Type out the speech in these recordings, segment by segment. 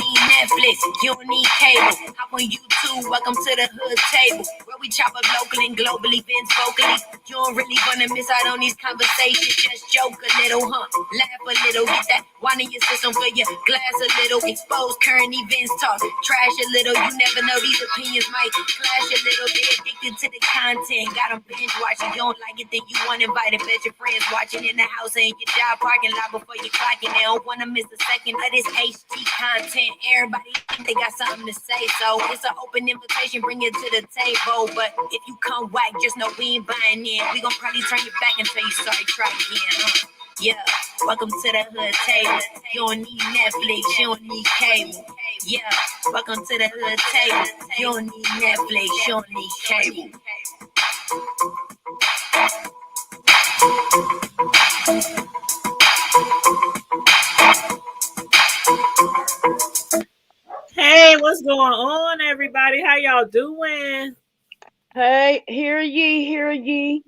need Netflix, you don't need cable. Hop on YouTube, welcome to the hood table, where we chop up local and global events vocally. You don't really wanna miss out on these conversations. Just joke a little, laugh a little, get that wine in your system, fill your glass a little, expose current events, talk trash a little. You never know, these opinions might clash a little. They addicted to the content, got them binge watching. You don't like it, then you want invited. Bet your friends watching in the house and your job parking lot before you clocking. They don't wanna miss a second of this HD content. Everybody think they got something to say, so it's an open invitation. Bring it to the table, but if you come whack, just know we ain't buying in. We gon' probably turn you back and tell you sorry. Try again. Yeah, welcome to the hood table. You don't need Netflix, you don't need cable. Yeah, welcome to the hood table. You don't need Netflix, you don't need cable. Hey, what's going on, everybody? How y'all doing? Hey, hear ye, hear ye.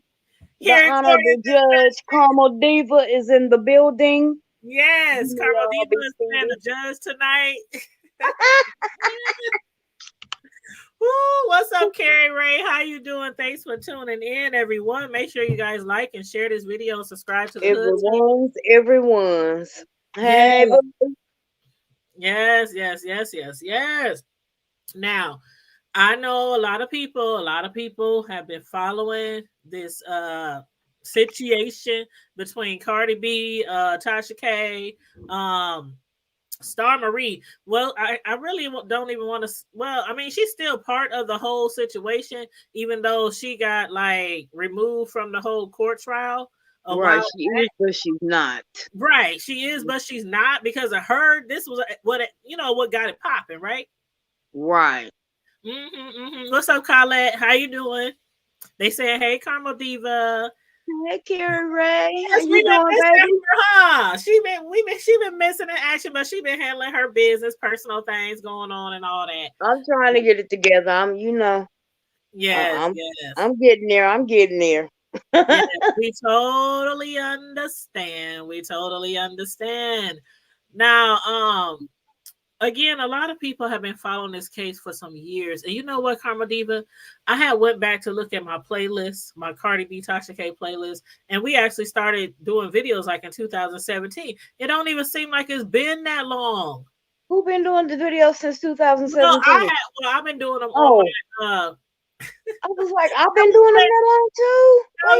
The Here, Honorable Judge Carmel Diva is in the building. yes, Carmel Diva is playing the judge tonight. Woo, what's up, Carrie Ray? How you doing? Thanks for tuning in, everyone. Make sure you guys like and share this video and subscribe to the everyone's. Hey, yes. Now, I know a lot of people have been following this situation between Cardi B, Tasha K, Star Marie. Well, I really don't even want to. Well, I mean, she's still part of the whole situation, even though she got like removed from the whole court trial. Right, she is, but she's not. Right, she is, but she's not because of her. This was what got it popping, right? Right. What's up, Colette? How you doing? They saying, "Hey, Carmel Diva." Hey, Carrie Ray. Yes, How you doing, baby? Her. She been missing in action, but she been handling her business, personal things going on, and all that. I'm trying to get it together. Yes. I'm getting there. Yes, we totally understand. Now, again, a lot of people have been following this case for some years. And you know what, Carmel Diva? I had went back to look at my playlist, my Cardi B, Tasha K playlist, and we actually started doing videos like in 2017. It don't even seem like it's been that long. Who been doing the videos since 2017? I've been doing them on my, I was like, I've been doing them that long too. No,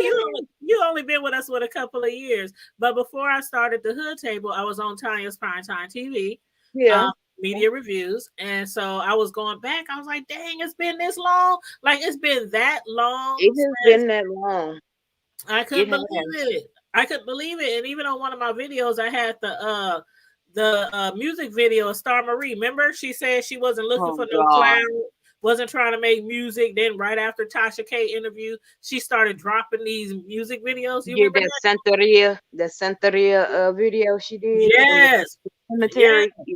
you only been with us for a couple of years. But before I started the Hood Table, I was on Tanya's Primetime TV. Yeah. Media reviews, and so I was going back. I was like, dang, it's been this long. Like, it's been that long. It has been that long. I couldn't believe it. And even on one of my videos, I had the music video of Star Marie. Remember, she said she wasn't looking for no cloud, wasn't trying to make music. Then right after Tasha K interview, she started dropping these music videos. You remember that Santeria video she did? Yes. Cemetery. Yeah.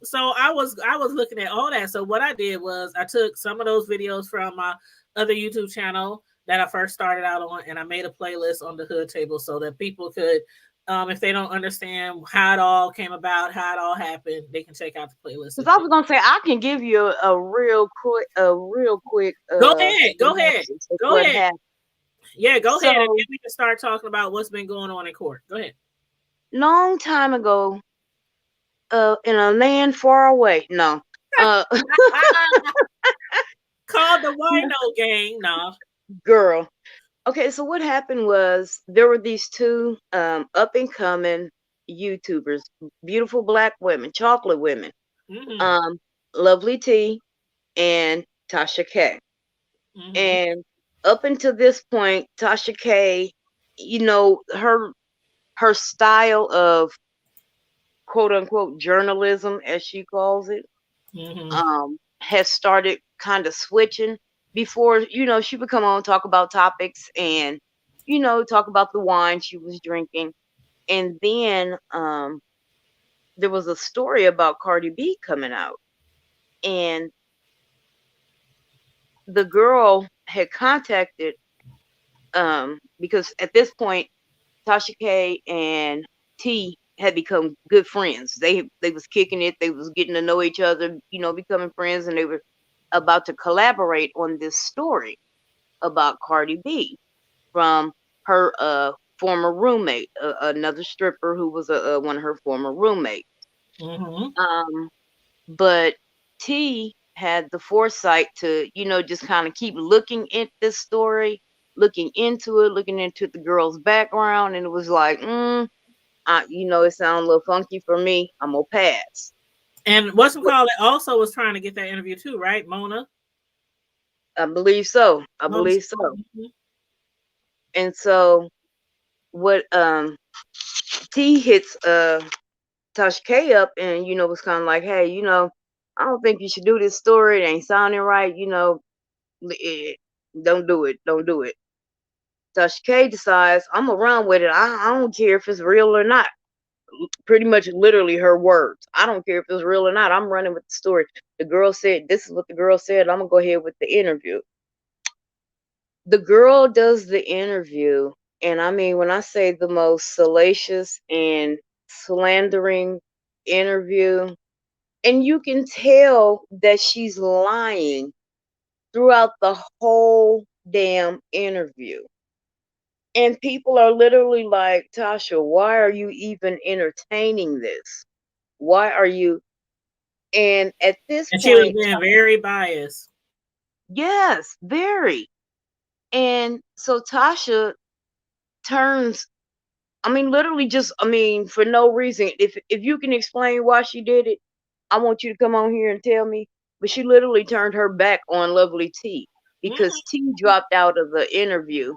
So I was looking at all that. So what I did was I took some of those videos from my other YouTube channel that I first started out on, and I made a playlist on the Hood Table so that people could, if they don't understand how it all came about, how it all happened, they can check out the playlist. Because I was gonna say I can give you a real quick. Go ahead. Yeah, go ahead, and then we can start talking about what's been going on in court. Go ahead. Long time ago, in a land far away. No. Called the Wino Gang. No. Girl. Okay, so what happened was there were these two up and coming YouTubers, beautiful black women, chocolate women, Lovely T and Tasha K. And up until this point, Tasha K, her style of quote unquote journalism, as she calls it, has started kind of switching. Before, she would come on, talk about topics and, talk about the wine she was drinking. And then there was a story about Cardi B coming out. And the girl had contacted, because at this point, Tasha K and T had become good friends. They was kicking it. They was getting to know each other. Becoming friends, and they were about to collaborate on this story about Cardi B from her former roommate, another stripper who was one of her former roommates. Mm-hmm. But T had the foresight to, just kind of keep looking at this story, looking into it, looking into the girl's background, and it was like, it sounds a little funky for me. I'm gonna pass. And whatchamacallit also was trying to get that interview too, right, Mona? I believe so. I Mona. believe so. Mm-hmm. And so what T hits Tasha K up and was kind of like, hey, I don't think you should do this story. It ain't sounding right. Don't do it. Don't do it. Tasha K decides I'm gonna run with it. I don't care if it's real or not. Pretty much literally her words. I don't care if it's real or not. I'm running with the story. The girl said, this is what the girl said. I'm gonna go ahead with the interview. The girl does the interview, and I mean, when I say the most salacious and slandering interview, and you can tell that she's lying throughout the whole damn interview. And people are literally like, Tasha, why are you even entertaining this? Why are you? And at this And she was point, being very biased. yes, very. And so Tasha turns, I mean, literally just, I mean, for no reason. If you can explain why she did it, I want you to come on here and tell me. But she literally turned her back on Lovely T because Mm-hmm. T dropped out of the interview,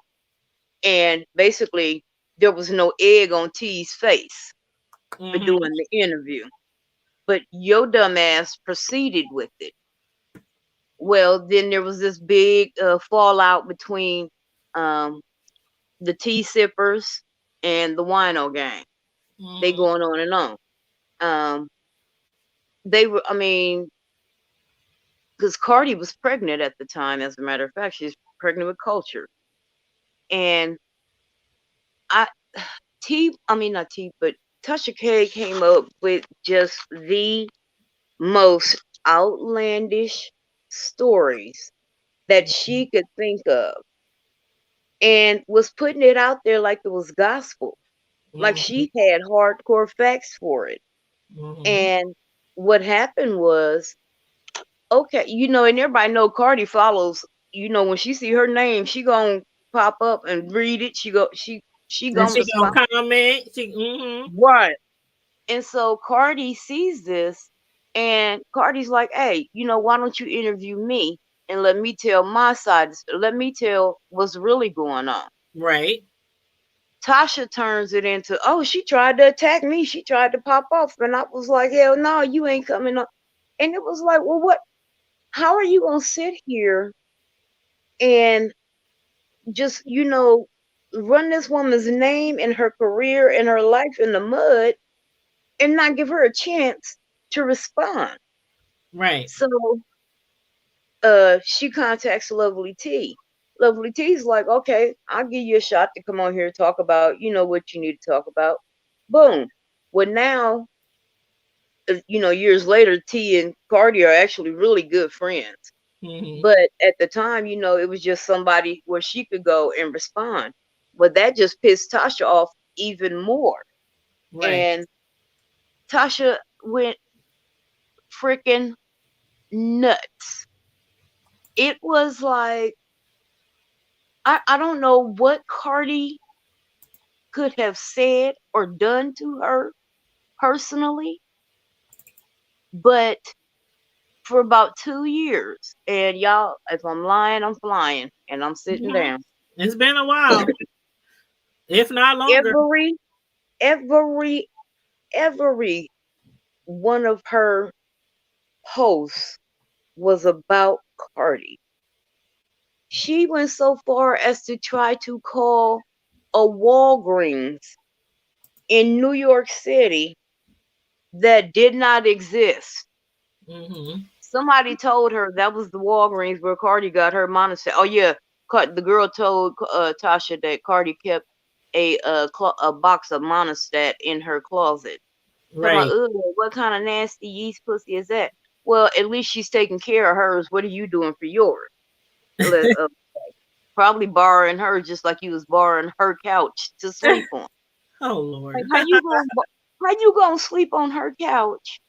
and basically there was no egg on T's face for Mm-hmm. doing the interview. But your dumbass proceeded with it. Well, then there was this big fallout between um, the tea sippers and the wino gang. They Mm-hmm. going on and on. Um, they were, I mean, because Cardi was pregnant at the time. As a matter of fact, she's pregnant with Culture, and I I mean not T, but Tasha K came up with just the most outlandish stories that she could think of, and was putting it out there like it was gospel, like Mm-hmm. she had hardcore facts for it. Mm-hmm. And what happened was, okay, and everybody know Cardi follows. When she see her name, she gonna pop up and read it. She And gonna she respond. gonna comment. Mm-hmm. Right. And so Cardi sees this, and Cardi's like, "Hey, why don't you interview me and let me tell my side? Let me tell what's really going on." Right. Tasha turns it into, "Oh, she tried to attack me. She tried to pop off," and I was like, "Hell no, you ain't coming up." And it was like, "Well, what? How are you gonna sit here and just run this woman's name and her career and her life in the mud and not give her a chance to respond?" Right. So she contacts Lovely T. Lovely T's like, "Okay, I'll give you a shot to come on here and talk about what you need to talk about." Boom. Well, now years later, T and Cardi are actually really good friends. Mm-hmm. But at the time, it was just somebody where she could go and respond. But that just pissed Tasha off even more. Right. And Tasha went freaking nuts. It was like, I don't know what Cardi could have said or done to her personally, but for about 2 years, and y'all, if I'm lying, I'm flying, and I'm sitting Mm-hmm. down. It's been a while, if not longer. Every, every, every one of her posts was about Cardi. She went so far as to try to call a Walgreens in New York City that did not exist. Mm-hmm. Somebody told her that was the Walgreens where Cardi got her monocyte. Oh yeah, the girl told Tasha that Cardi kept a box of Monostat in her closet. Talking about, Right. ugh, what kind of nasty yeast pussy is that? Well, at least she's taking care of hers. What are you doing for yours? Probably borrowing her just like you was borrowing her couch to sleep on. Oh Like, Lord. how you gonna sleep on her couch,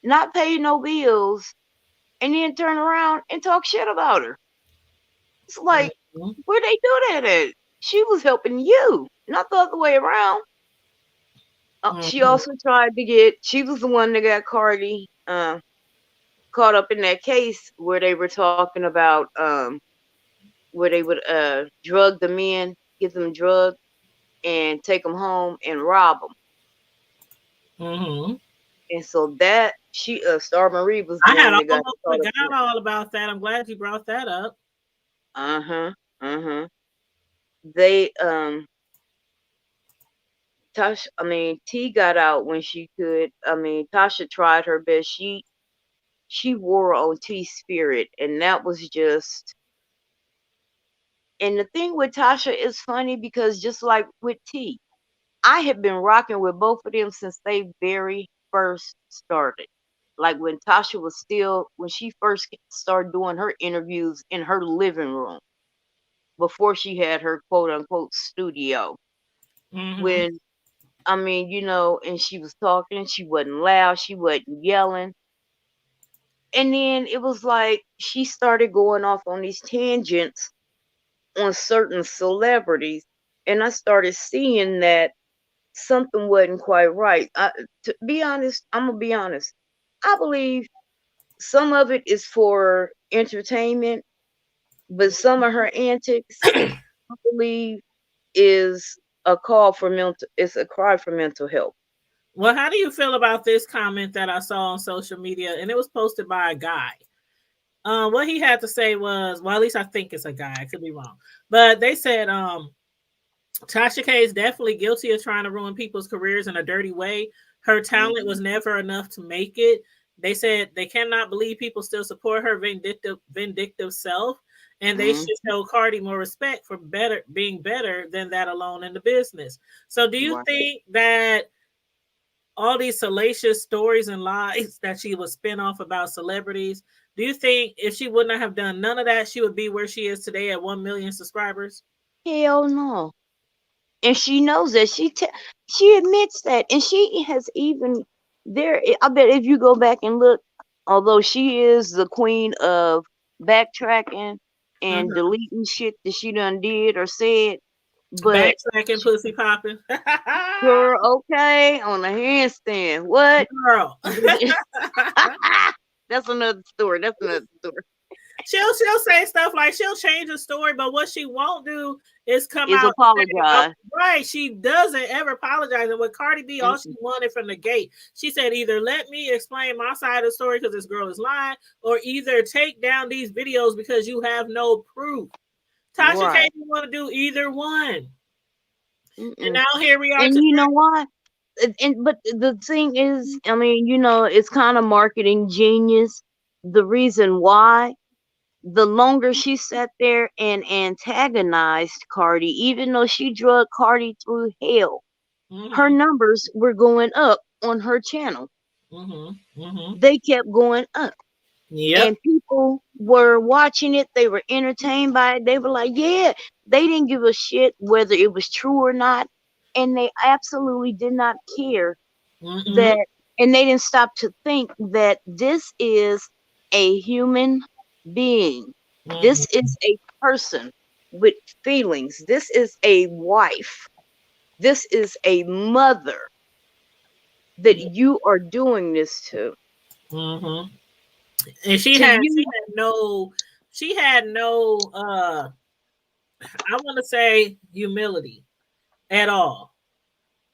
not pay no bills, and then turn around and talk shit about her? It's like, Mhm. where they do that at? She was helping you, not the other way around. She Mhm. also tried to get. She was the one that got Cardi caught up in that case where they were talking about where they would drug the men, give them drugs, and take them home and rob them. Mhm. And so that she Star Marie was the I had one that got almost caught up in forgot it. all about that. I'm glad you brought that up. Uh-huh. Uh-huh. They Tasha, I mean, T got out when she could. I mean, Tasha tried her best. She wore on T's spirit, and that was just. And the thing with Tasha is funny because just like with T, I have been rocking with both of them since they very first started. Like when Tasha was still, when she first started doing her interviews in her living room before she had her quote unquote studio. Mhm. When, I mean, and she was talking, she wasn't loud, she wasn't yelling. And then it was like she started going off on these tangents on certain celebrities. And I started seeing that something wasn't quite right. To be honest, I'm gonna be honest. I believe some of it is for entertainment, but some of her antics, I believe, is a call for mental. It's a cry for mental health. Well, how do you feel about this comment that I saw on social media? And it was posted by a guy. What he had to say was, well, at least I think it's a guy. I could be wrong, but they said, Tasha K is definitely guilty of trying to ruin people's careers in a dirty way. Her talent Mm-hmm. was never enough to make it. They said they cannot believe people still support her vindictive self, and they Mm-hmm. should show Cardi more respect for being better than that alone in the business. So, do you Right. think that all these salacious stories and lies that she would spin off about celebrities, do you think if she would not have done none of that, she would be where she is today at 1 million subscribers? Hell no. And she knows that. She admits that, and she has even there. I bet if you go back and look, although she is the queen of backtracking and Uh-huh. deleting shit that she done did or said, but Backtracking, pussy popping. girl, okay, on a handstand, what? Girl. That's another story. That's another story. she'll say stuff like she'll change the story, but what she won't do is come Is out and say, oh, apologize. right. She doesn't ever apologize. And with Cardi B, all she Mm-mm. wanted from the gate, she said either let me explain my side of the story because this girl is lying, or either take down these videos because you have no proof. Tasha K Right. didn't want to do either one. And Mm-mm. now here we are And today. you know why? But the thing is, I mean, it's kind of marketing genius. The reason why, the longer she sat there and antagonized Cardi, even though she drug Cardi through hell, her Mm-hmm. numbers were going up on her channel. Mm-hmm. Mm-hmm. They kept going up. Yep. And people were watching it. They were entertained by it. They were like, yeah, they didn't give a shit whether it was true or not. And they absolutely did not care Mm-hmm. that, and they didn't stop to think that this is a human being. This Mm-hmm. is a person with feelings. This is a wife. This is a mother that you are doing this to. Mm-hmm. And To she you, had no she had no I want to say humility at all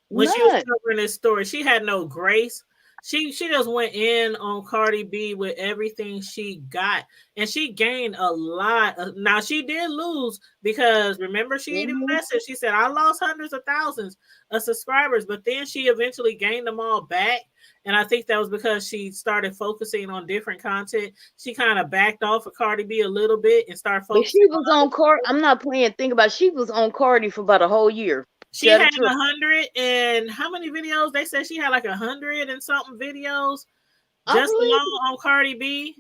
when she was none. covering this story. She had no grace. she just went in on Cardi B with everything she got, and she gained a lot. Now she did lose because remember she even messaged. She said I lost hundreds of thousands of subscribers, but then she eventually gained them all back. And I think that was because she started focusing on different content. She kind of backed off of Cardi B a little bit and started But focusing she on was on Cardi. I'm not playing. Think about it. She was on Cardi for about a whole year. she had 100 and how many videos? They said she had like 100 and something videos just alone on Cardi B.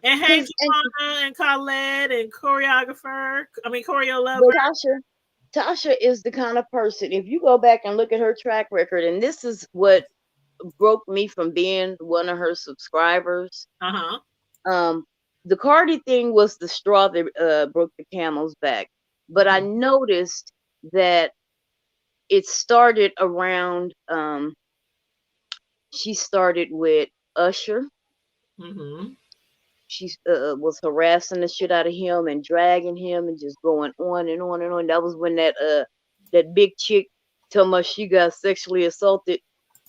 And hey, Joanna and Khaled and choreographer. I mean, choreo lover. Tasha is the kind of person. If you go back and look at her track record, and this is what broke me from being one of her subscribers. The Cardi thing was the straw that broke the camel's back. But I noticed that it started around. She started with Usher. She was harassing the shit out of him and dragging him and just going on and on and on. That was when that big chick told me she got sexually assaulted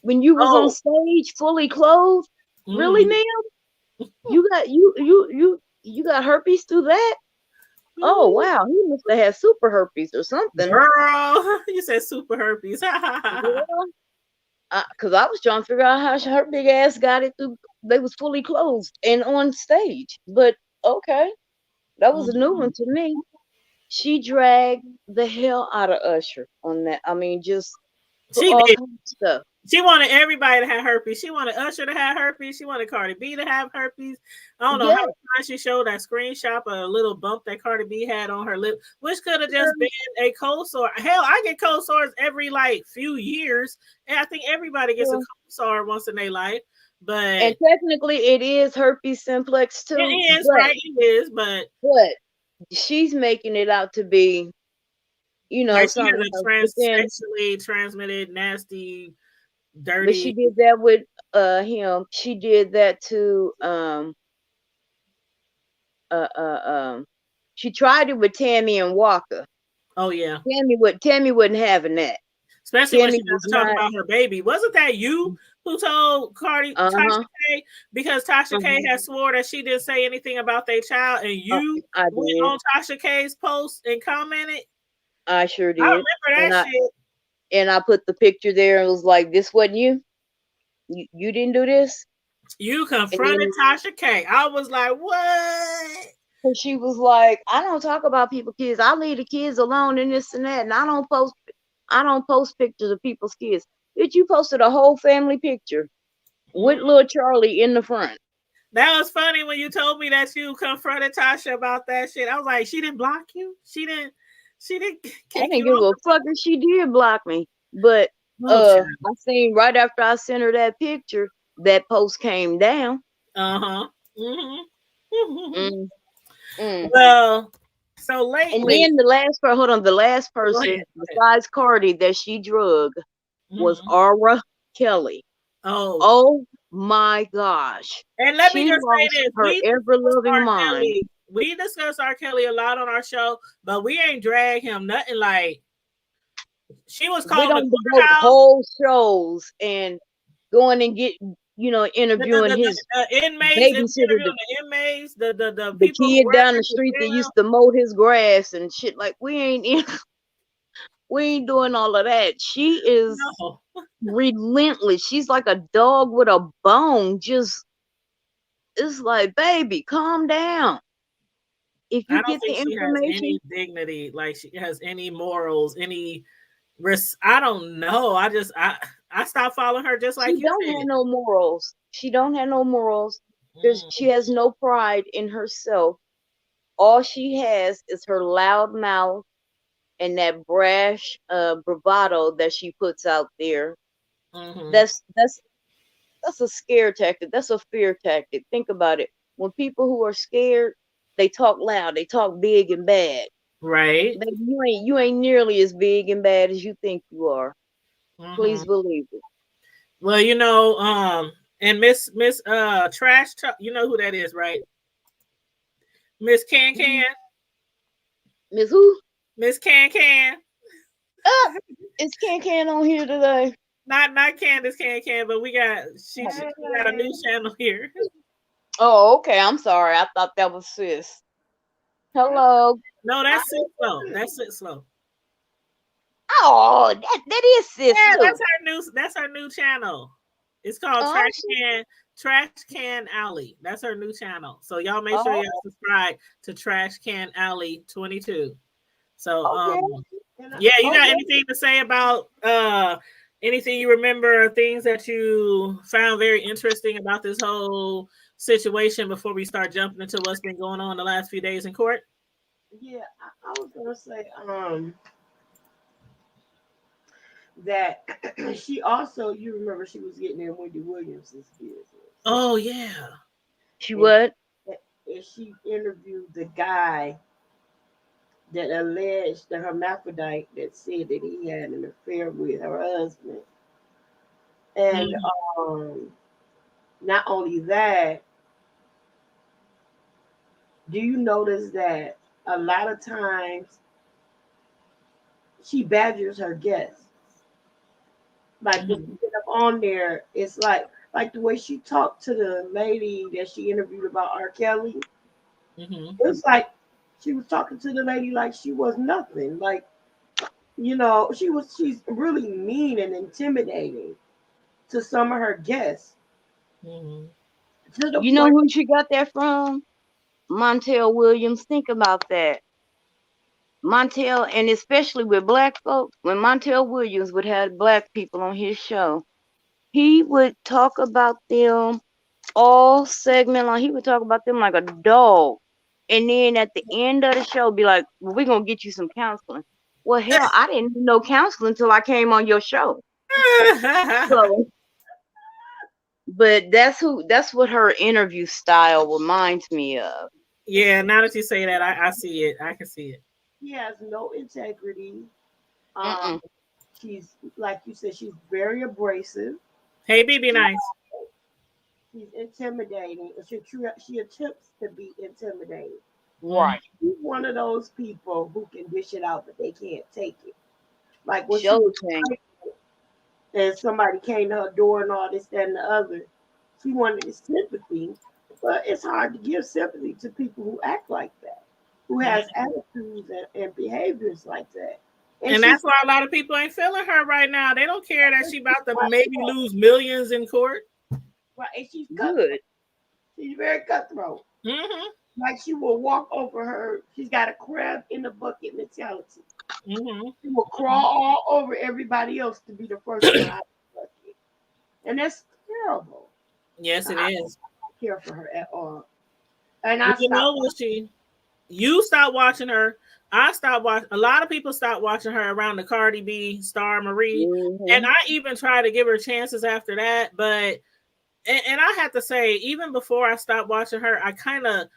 when you was on stage fully clothed. Really, ma'am? You got herpes through that? Oh wow, he must have had super herpes or something. Girl, you said super herpes. Because I was trying to figure out how her big ass got it through. They was fully closed and on stage. But okay, that was a new one to me. She dragged the hell out of Usher on that. I mean, just all kinds of stuff. She wanted everybody to have herpes. She wanted Usher to have herpes. She wanted Cardi B to have herpes. I don't know how many times she showed that screenshot of a little bump that Cardi B had on her lip, which could have just been a cold sore. Hell, I get cold sores every like few years, and I think everybody gets a cold sore once in their life. But technically, it is herpes simplex too. It is, right? It is, but she's making it out to be, like something sexually transmitted, nasty, dirty. But she did that with him. She did that to she tried it with Tammy and Walker. Oh yeah. Tammy wasn't having that. Especially when she was talking about her baby. Wasn't that you who told Cardi Tasha K? Because Tasha K had swore that she didn't say anything about their child, and you went on Tasha K's post and commented. I sure did. I remember that shit. And I put the picture there and was like, "This wasn't you. You didn't do this." You confronted Tasha K. I was like, "What?" And she was like, "I don't talk about people's kids. I leave the kids alone and this and that. And I don't post pictures of people's kids." Bitch, you posted a whole family picture with little Charlie in the front. That was funny when you told me that you confronted Tasha about that shit. I was like, "She didn't block you. She didn't." I didn't give a fuck if she did block me. But I seen right after I sent her that picture, that post came down. Well, so lately. And then the last person besides Cardi that she drug was R. Kelly. Oh my gosh. And let me just say this. Her ever-loving mind. We discuss R. Kelly a lot on our show, but we ain't drag him nothing like she was calling. We don't devote whole shows and going and get interviewing his inmates, the people kid down the street that used to mow his grass and shit. Like we ain't doing all of that. She is relentless. She's like a dog with a bone. It's like, baby, calm down. If you get the information, she has any dignity, like she has any morals, any risk. I don't know. I stopped following her just like you said. She don't have no morals. She don't have no morals. She has no pride in herself. All she has is her loud mouth and that brash bravado that she puts out there. That's a scare tactic. That's a fear tactic. Think about it. When people who are scared, they talk loud. They talk big and bad. Right. But you ain't nearly as big and bad as you think you are. Please believe it. Well, and Miss Trash Talk, you know who that is, right? Miss Can. Miss who? Miss Can. Is Can on here today? Not Candace Can, but we got she got a new channel here. Oh, okay. I'm sorry. I thought that was sis. Hello. No, that's Sit Slow. That's Sit Slow. Oh, that is sis Yeah, too. that's her new channel. It's called Oh, Trash Can Alley. That's her new channel. So y'all make sure oh, y'all subscribe to Trash Can Alley 22. So okay. yeah, you got Okay. anything to say about anything you remember, things that you found very interesting about this whole situation before we start jumping into what's been going on the last few days in court? Yeah, I was gonna say that she also, you remember, she was getting in Wendy Williams's business, Oh yeah. She and what? and she interviewed the guy that alleged the hermaphrodite that said that he had an affair with her husband, and Mhm. not only that, do you notice that a lot of times she badgers her guests? Like when Mhm. you get up on there, it's like the way she talked to the lady that she interviewed about R. Kelly. Mhm. It's like she was talking to the lady like she was nothing. Like, she's really mean and intimidating to some of her guests Mhm. to the You know point. who she got that from? Montel Williams. Think about that. Montel, and especially with black folks, when Montel Williams would have black people on his show, he would talk about them all segment long. He would talk about them like a dog. And then at the end of the show, be like, well, we're going to get you some counseling. Well, hell, I didn't know counseling until I came on your show. So, but that's what her interview style reminds me of. Yeah, now that you say that, I see it. I can see it. She has no integrity. Um, Mm-mm. she's, like you said, she's very abrasive. Hey, be nice. She's intimidating. She attempts to be intimidating. Mhm. Right. She's one of those people who can dish it out, but they can't take it. Like when she Show was thing. pregnant and somebody came to her door and all this, that, and the other, she wanted sympathy, but it's hard to give sympathy to people who act like that, who has attitudes and behaviors like that. And And she's that's why a lot of people ain't feeling her right now. They don't care that she about to maybe lose millions in court. right, and she's cutthroat. Good. She's very cutthroat. Mm-hmm. Like she will walk over her. She's got a crab in the bucket mentality. Mm-hmm. She will crawl all over everybody else to be the first one out of the bucket, and that's terrible. Yes, I it don't is. care for her at all. And I But you stopped. know what you stopped watching her. I stopped watching. A lot of people stopped watching her around the Cardi B, Star Marie, and Mm-hmm. I even tried to give her chances after that. But and I have to say, even before I stopped watching her, I kind of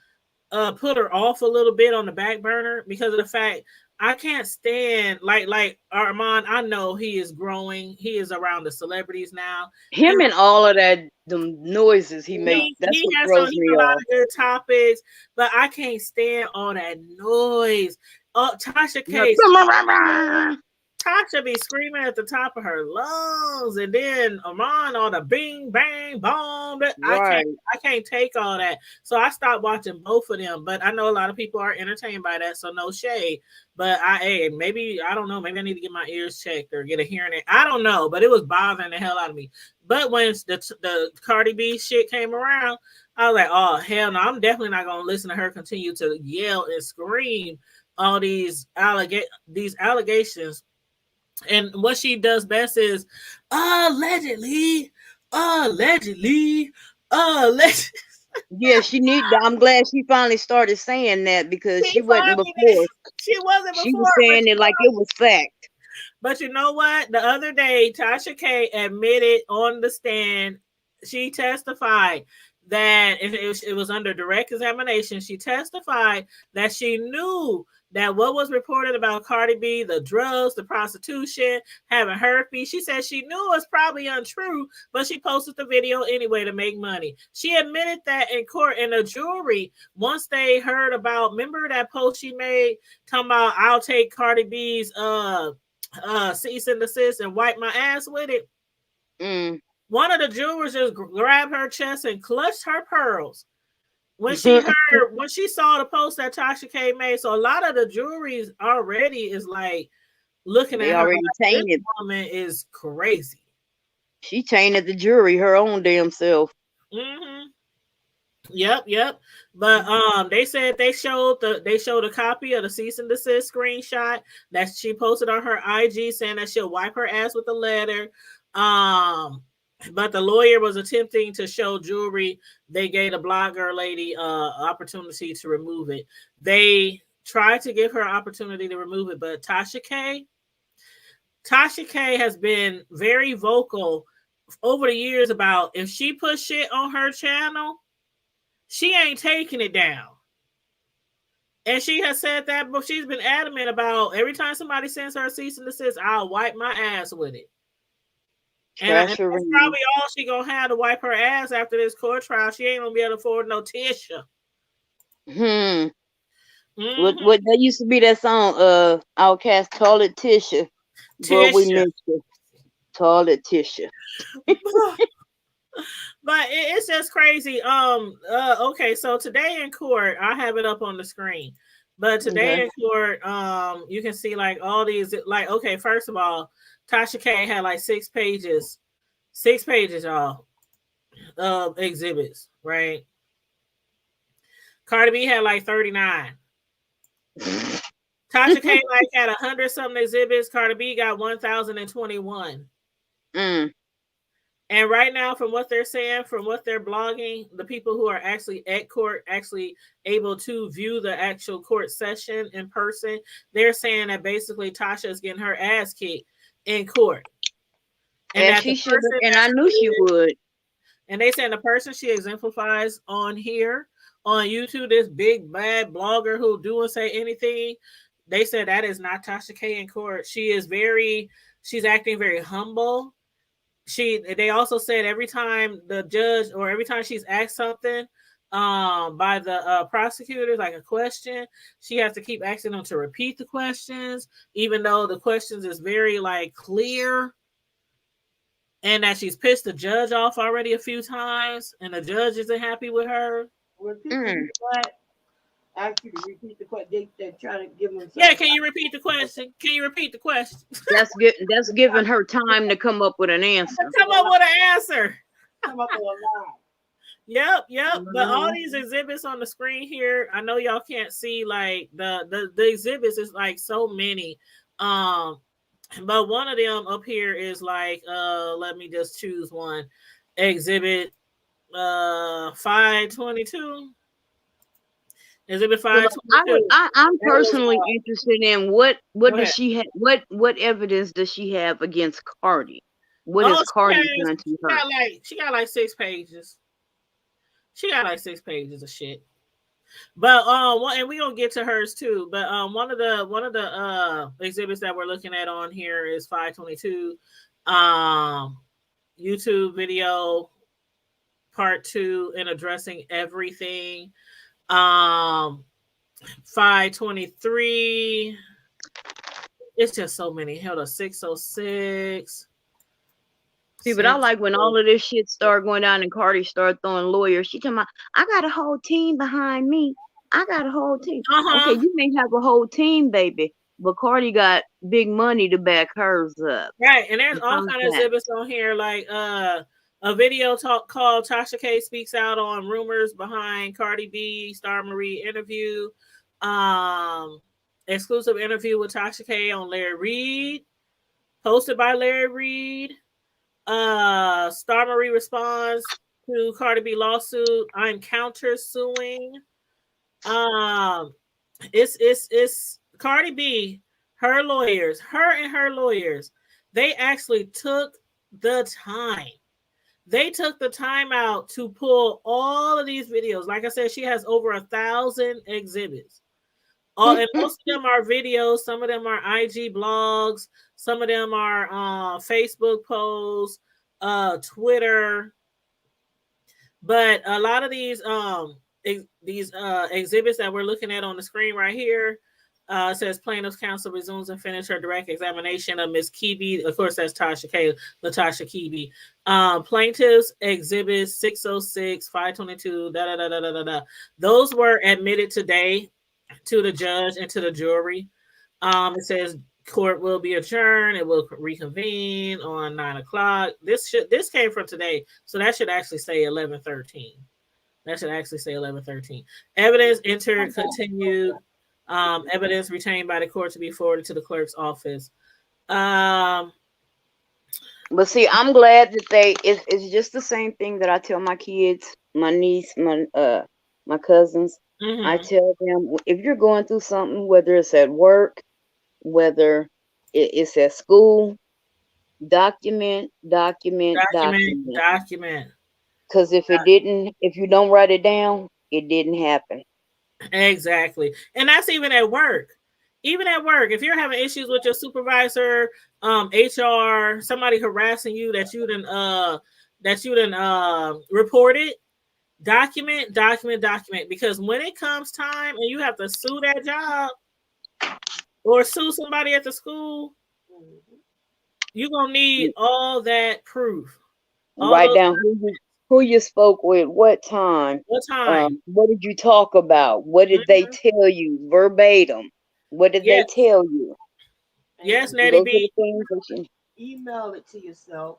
put her off a little bit on the back burner because of the fact I can't stand like Armand. I know he is growing. He is around the celebrities now, and Him and all of that, the noises he makes, that's he what has throws he me has a lot off. of good topics, but I can't stand all that noise. Tasha K, Tasha be screaming at the top of her lungs, and then Amon on the bing bang boom. Right. I can't take all that. So I stopped watching both of them. But I know a lot of people are entertained by that, so no shade. But maybe I don't know. Maybe I need to get my ears checked or get a hearing aid. I don't know, but it was bothering the hell out of me. But when the Cardi B shit came around, I was like, oh hell no, I'm definitely not gonna listen to her continue to yell and scream all these allegations, and what she does best is allegedly, allegedly, allegedly. Yeah, she need. I'm glad she finally started saying that because She she wasn't finally did. before. She wasn't She before, was saying it like it was fact. but you know what? The other day, Tasha K admitted on the stand, she testified that it was under direct examination. She testified that she knew that what was reported about Cardi B, the drugs, the prostitution, having herpes, she said she knew it was probably untrue, but she posted the video anyway to make money. She admitted that in court, and the jury, once they heard about, remember that post she made talking about I'll take Cardi B's cease and desist and wipe my ass with it. One of the jewelers just grabbed her chest and clutched her pearls when she saw the post that Tasha K made. So a lot of the jewelry already is like looking they at her. already Like, tainted. this woman is crazy. She tainted the jury her own damn self. Mm-hmm. Yep. But they said they showed a copy of the cease and desist screenshot that she posted on her IG saying that she'll wipe her ass with a letter. But the lawyer was attempting to show jewelry. They gave the blogger lady opportunity to remove it. They tried to give her opportunity to remove it, but Tasha K has been very vocal over the years about if she puts shit on her channel, she ain't taking it down. And she has said that, but she's been adamant about every time somebody sends her a cease and desist, I'll wipe my ass with it. And that's probably all she gonna have to wipe her ass after this court trial. She ain't gonna be able to afford no Tasha. What that used to be that song, Outkast, Toilet Tisha. But we missed it. Toilet Tisha. But it's just crazy. Okay, so today in court, I have it up on the screen. But today in court, you can see like all these, like, okay, first of all, Tasha K had like 6 pages, y'all, of exhibits, right? Cardi B had like 39. Tasha K like had 100-something exhibits. Cardi B got 1,021. And right now, from what they're saying, from what they're blogging, the people who are actually at court, actually able to view the actual court session in person, they're saying that basically Tasha is getting her ass kicked in court. And she should, and I knew she would. And they saying the person she exemplifies on here, on YouTube, this big bad blogger who do and say anything, they said that is not Tasha K in court. She's acting very humble. They also said every time the judge or every time she's asked something by the prosecutors, like a question, she has to keep asking them to repeat the questions, even though the questions is very like clear, and that she's pissed the judge off already a few times, and the judge isn't happy with her. Ask you to repeat the question. They're trying to give them. Yeah, can you repeat the question? That's giving her time to come up with an answer. Come up with an answer. Come up with a lie. Yep. But all these exhibits on the screen here, I know y'all can't see like the exhibits is like so many. But one of them up here is like let me just choose one. Exhibit 522. Exhibit 522. I'm personally interested in what does she have? What evidence does she have against Cardi? What is Cardi done to her? She got like 6 pages. She got like 6 pages of shit. But and we gonna get to hers too. But one of the exhibits that we're looking at on here is 522. YouTube video part 2 in addressing everything. 523. It's just so many. Held a 606. See, but I like when all of this shit started going down and Cardi started throwing lawyers. She talking about, I got a whole team behind me. I got a whole team. Okay, you may have a whole team, baby, but Cardi got big money to back hers up. Right, and there's all kind of exhibits on here, like a video called Tasha K Speaks Out on Rumors Behind Cardi B Star Marie Interview. Exclusive interview with Tasha K on Larry Reed, posted by Larry Reed. Star Marie responds to Cardi B lawsuit. I'm counter suing. It's Cardi B, her lawyers, they actually took the time. They took the time out to pull all of these videos. Like I said, she has over 1,000 exhibits. And most of them are videos. Some of them are IG blogs. Some of them are Facebook posts, Twitter. But a lot of these exhibits that we're looking at on the screen right here, Says plaintiff's counsel resumes and finish her direct examination of Miss Kebe. Of course, that's Tasha K. Latasha Kebe. Plaintiffs exhibits 606, 522, da da da da da da da. Those were admitted today to the judge and to the jury. It says court will be adjourned. It will reconvene on 9 o'clock. This came from today, so that should actually say 11:13. That should actually say 11:13. Evidence entered, continued. Evidence retained by the court to be forwarded to the clerk's office. But see, I'm glad that it's just the same thing that I tell my kids, my niece, my cousins. Mm-hmm. I tell them, if you're going through something, whether it's at work, whether it's at school, document. Because if you don't write it down, it didn't happen. Exactly. And that's even at work. Even at work, if you're having issues with your supervisor, HR, somebody harassing you that you didn't report it, document. Because when it comes time and you have to sue that job or sue somebody at the school, you're gonna need all that proof. Write down who you spoke with, what time, what did you talk about, what did they tell you verbatim, what did they tell you? Yes, Natty B. Email it to yourself.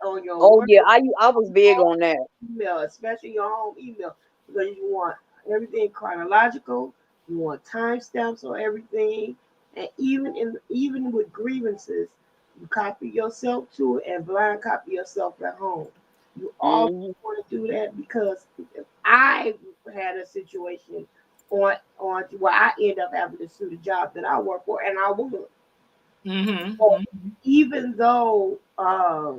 On your yeah, I was big on that. Email, especially your home email, because you want everything chronological. You want timestamps on everything, and even with grievances, you copy yourself to it and blind copy yourself at home. You always want to do that, because I had a situation on where I end up having to sue the job that I work for, and I won. Even though I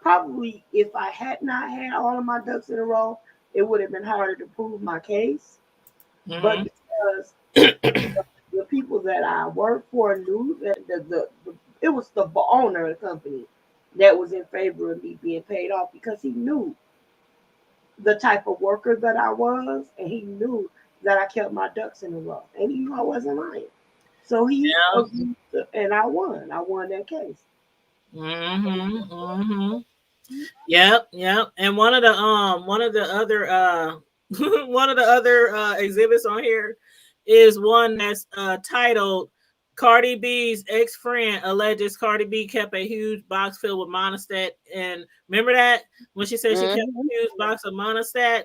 probably, if I had not had all of my ducks in a row, it would have been harder to prove my case. But because the people that I worked for knew that it was the owner of the company that was in favor of me being paid off, because he knew the type of worker that I was, and he knew that I kept my ducks in a row, and he knew I wasn't lying. So he agreed and I won. I won that case. Yep. And one of the other one of the other exhibits on here is one that's titled Cardi B's ex-friend alleges Cardi B kept a huge box filled with monostat. And remember that when she said she kept a huge box of monostat?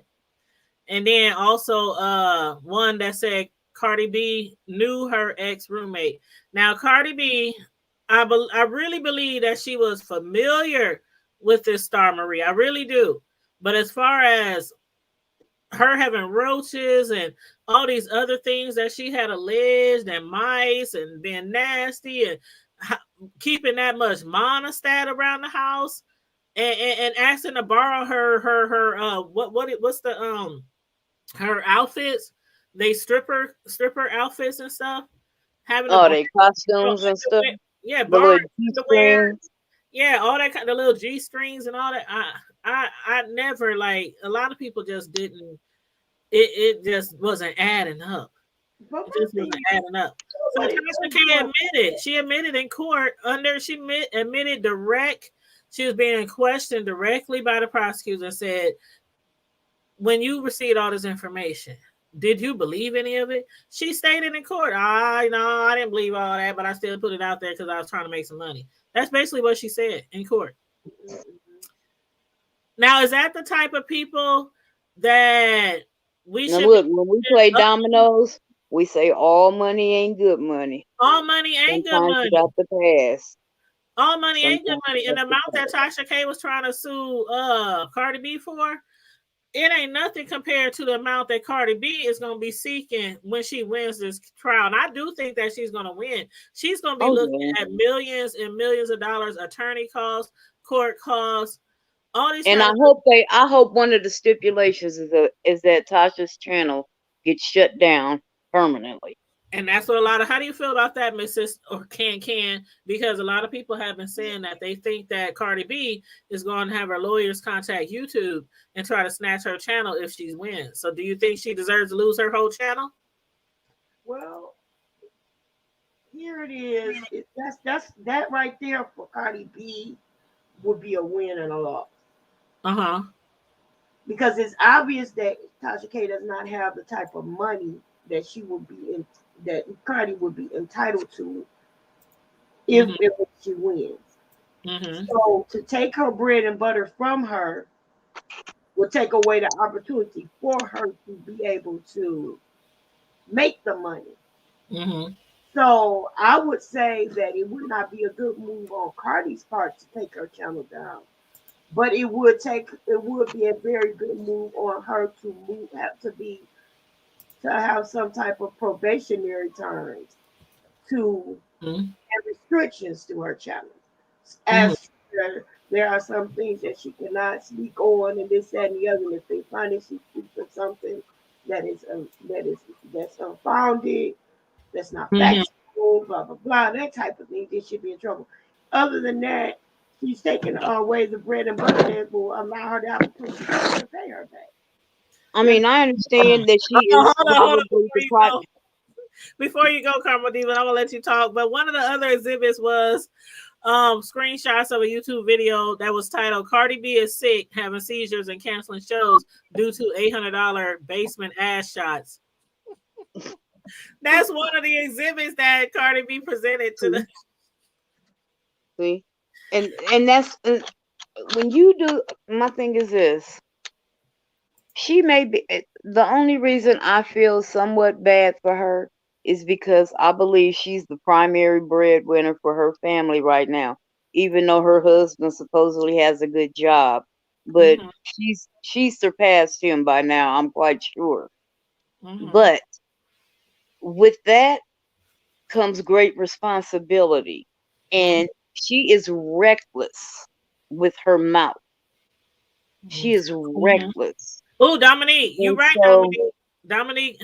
And then also one that said Cardi B knew her ex-roommate. Now Cardi B, I really believe that she was familiar with this Star Marie. I really do. But as far as her having roaches and all these other things that she had alleged, and mice and being nasty and keeping that much monostat around the house, and asking to borrow her what's the her outfits, they stripper outfits and stuff, having they costumes and stuff. Yeah, borrowing to wear. Yeah, all that kind of little G strings and all that. I never, like, a lot of people just didn't. It just wasn't adding up. It just wasn't adding up. So Tasha K admitted. She admitted in court she admitted direct. She was being questioned directly by the prosecutor and said, when you received all this information, did you believe any of it? She stated in court, I didn't believe all that, but I still put it out there because I was trying to make some money. That's basically what she said in court. Now, is that the type of people that we should? Look, when we play dominoes, we say all money ain't good money. All money ain't good money. You got to pass. All money ain't good money. And the amount that Tasha K was trying to sue Cardi B for, it ain't nothing compared to the amount that Cardi B is going to be seeking when she wins this trial. And I do think that she's going to win. She's going to be looking at millions and millions of dollars, attorney costs, court costs, all these. And I hope one of the stipulations is that Tasha's channel gets shut down permanently. And that's what a lot of. How do you feel about that, Mrs. or Can? Because a lot of people have been saying that they think that Cardi B is going to have her lawyers contact YouTube and try to snatch her channel if she wins. So, do you think she deserves to lose her whole channel? Well, here it is. That's that right there for Cardi B would be a win and a loss. Uh-huh. Because it's obvious that Tasha K does not have the type of money that she would be in, that Cardi would be entitled to if she wins. Mm-hmm. So to take her bread and butter from her will take away the opportunity for her to be able to make the money. Mm-hmm. So I would say that it would not be a good move on Cardi's part to take her channel down. But it would be a very good move on her to have some type of probationary terms to and restrictions to her channel. As there are some things that she cannot speak on, and this, that, and the other. And if they find that she speaks of something that's unfounded, that's not factual, blah blah blah, that type of thing, they should be in trouble. Other than that, she's taking away the bread and butter that will allow her the opportunity to pay her back. I mean, I understand that she is Hold on, probably the private. Before you go, Karma Diva, I'm gonna let you talk. But one of the other exhibits was screenshots of a YouTube video that was titled "Cardi B is sick, having seizures and canceling shows due to $800 basement ass shots." That's one of the exhibits that Cardi B presented to the. See, and that's when you do. My thing is this: she may be the only reason I feel somewhat bad for her is because I believe she's the primary breadwinner for her family right now, even though her husband supposedly has a good job. But she's surpassed him by now, I'm quite sure. But with that comes great responsibility. And she is reckless with her mouth. She is reckless. Oh, Dominique, you're And right, so, Dominique,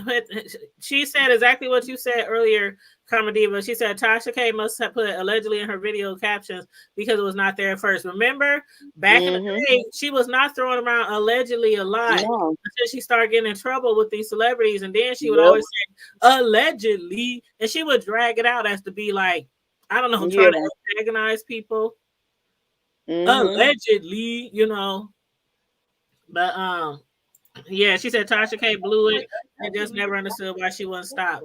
she said exactly what you said earlier, Karma Diva. She said Tasha K must have put allegedly in her video captions because it was not there at first. Remember, back in the day, she was not throwing around allegedly a lot until she started getting in trouble with these celebrities. And then she would always say, allegedly, and she would drag it out as to be like, I don't know, trying to antagonize people. Allegedly, you know. But yeah, she said Tasha K blew it and just never understood why she wouldn't stop.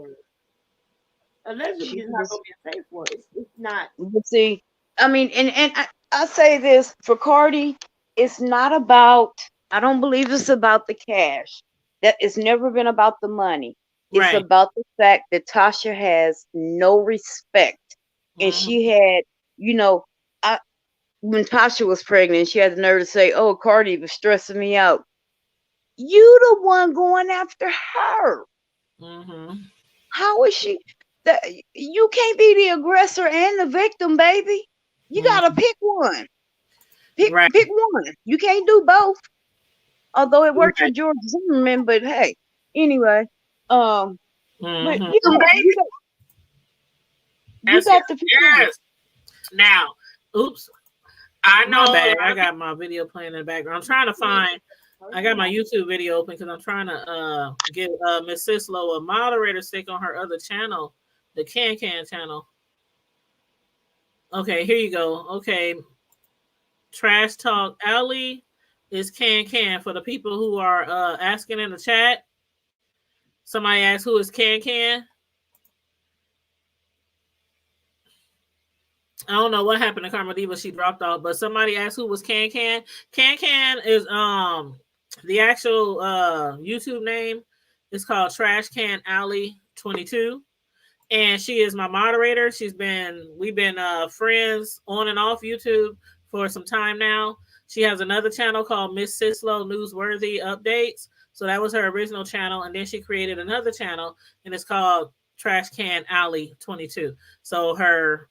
Allegedly, it's not going to be a safe word. It's not. But see, I mean, and I say this for Cardi, it's not about. I don't believe it's about the cash. That it's never been about the money. It's about the fact that Tasha has no respect, and she had, you know, when Tasha was pregnant, she had the nerve to say, "Oh, Cardi was stressing me out." You the one going after her. How is she? You can't be the aggressor and the victim, baby. You gotta pick one. Pick one. You can't do both. Although it worked for George Zimmerman, but hey, anyway, but you got to pick one. Now, oops. I know I got my video playing in the background. I'm trying to find. I got my YouTube video open because I'm trying to get Miss Sislo a moderator stick on her other channel, the Can channel. Okay, here you go. Okay, Trash Talk Alley is Can for the people who are asking in the chat. Somebody asked who is Can. I don't know what happened to Karma Diva. She dropped off, but somebody asked who was Can. Can is the actual YouTube name is called Trash Can Alley 22, and she is my moderator. We've been friends on and off YouTube for some time now. She has another channel called Miss Sislo Newsworthy Updates. So that was her original channel, and then she created another channel, and it's called Trash Can Alley 22. So her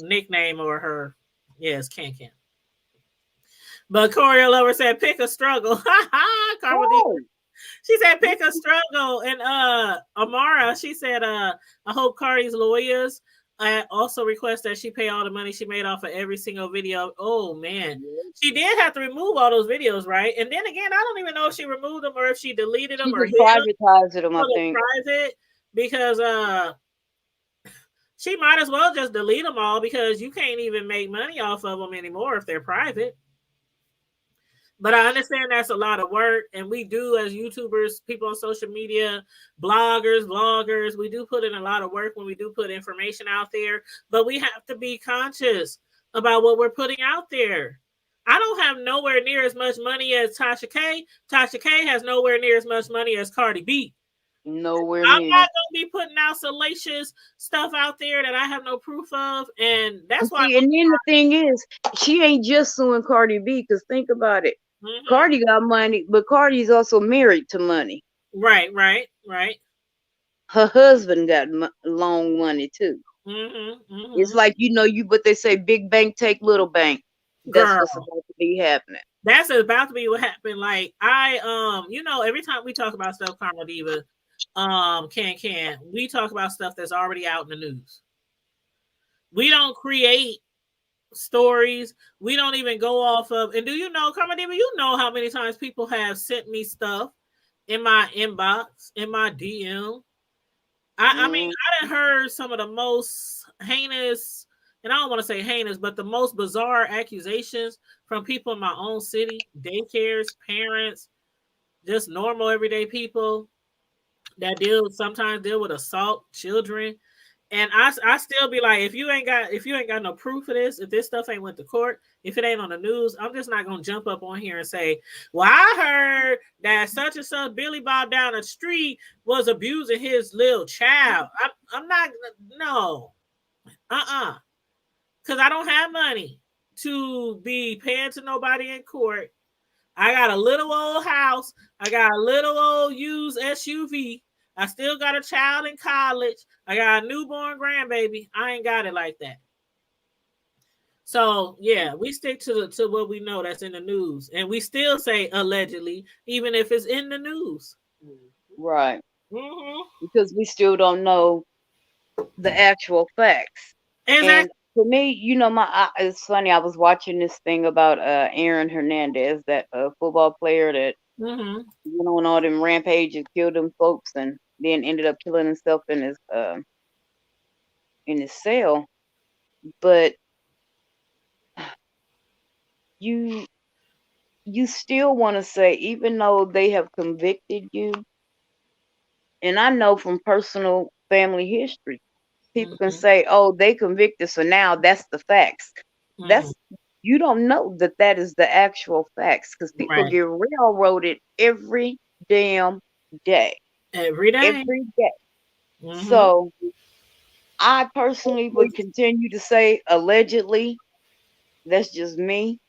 nickname or her is Can. But Corey Lover said, pick a struggle. She said pick a struggle. And Amara, she said, I hope Cardi's lawyers also request that she pay all the money she made off of every single video. Oh man. She did have to remove all those videos, right? And then again, I don't even know if she removed them or if she deleted them She or just hid them privatized them, I think. private, because she might as well just delete them all because you can't even make money off of them anymore if they're private. But I understand that's a lot of work, and we do as YouTubers, people on social media, bloggers, vloggers, we do put in a lot of work when we do put information out there, but we have to be conscious about what we're putting out there. I don't have nowhere near as much money as Tasha K. Tasha K has nowhere near as much money as Cardi B. Nowhere I'm near. not gonna be putting out salacious stuff out there that I have no proof of, and that's why. And then the thing is, she ain't just suing Cardi B, because think about it. Cardi got money, but Cardi's also married to money. Right. Her husband got long money too. It's like, what they say, big bank take little bank. That's what's about to be happening. That's about to be what happened. Like every time we talk about stuff, Karma Diva, we talk about stuff that's already out in the news. We don't create stories. We don't even go off of. And do you know, Karma Diva, you know how many times people have sent me stuff in my inbox, in my DM. I mean, I done heard some of the most heinous, and I don't want to say heinous, but the most bizarre accusations from people in my own city, daycares, parents, just normal everyday people that sometimes deal with assault, children. And I still be like, if you ain't got no proof of this, if this stuff ain't went to court, if it ain't on the news, I'm just not gonna jump up on here and say, well, I heard that such and such Billy Bob down the street was abusing his little child. I'm not, no, because I don't have money to be paying to nobody in court. I got a little old house. I got a little old used SUV. I still got a child in college. I got a newborn grandbaby. I ain't got it like that. So yeah, we stick to what we know that's in the news, and we still say allegedly, even if it's in the news. Right. Because we still don't know the actual facts. Exactly. And for me, it's funny. I was watching this thing about Aaron Hernandez, that football player that went on all them rampages, killed them folks, and then ended up killing himself in his cell. But you still want to say, even though they have convicted you, and I know from personal family history, people can say, oh, they convicted, so now that's the facts. That's, you don't know that is the actual facts, because people get railroaded every damn day. Every day. So I personally would continue to say allegedly. That's just me.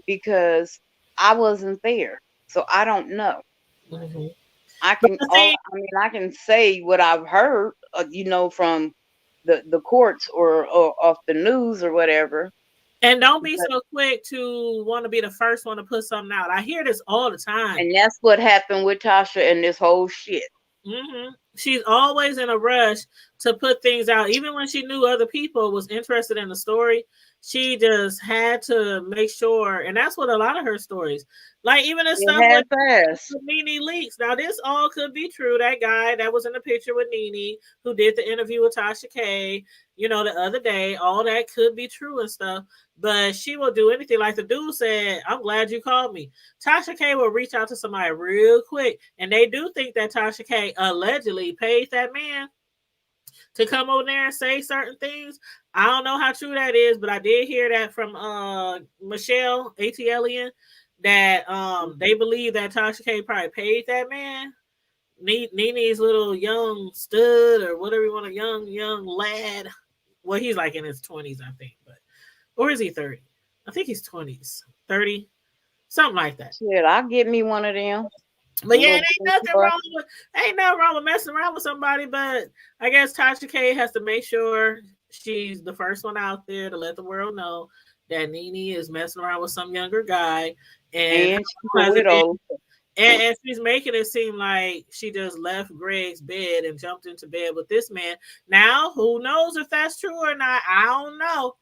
Because I wasn't there, so I don't know. I can say what I've heard, from the courts or off the news or whatever. And don't be so quick to want to be the first one to put something out. I hear this all the time. And that's what happened with Tasha and this whole shit. She's always in a rush to put things out. Even when she knew other people was interested in the story, she just had to make sure. And that's what a lot of her stories, like even the stuff with Nene Leakes. Now, this all could be true. That guy that was in the picture with Nene, who did the interview with Tasha K, the other day, all that could be true and stuff. But she will do anything. Like the dude said, I'm glad you called me. Tasha K will reach out to somebody real quick. And they do think that Tasha K allegedly paid that man to come over there and say certain things. I don't know how true that is, but I did hear that from Michelle ATLian that they believe that Tasha K probably paid that man. Nene's little young stud or whatever you want, a young lad. Well, he's like in his 20s, I think, or is he 30? I think he's 20s, 30, something like that. Shit, I'll get me one of them. But yeah, ain't nothing wrong with messing around with somebody. But I guess Tasha K has to make sure she's the first one out there to let the world know that Nene is messing around with some younger guy, and And she's making it seem like she just left Greg's bed and jumped into bed with this man. Now, who knows if that's true or not? I don't know.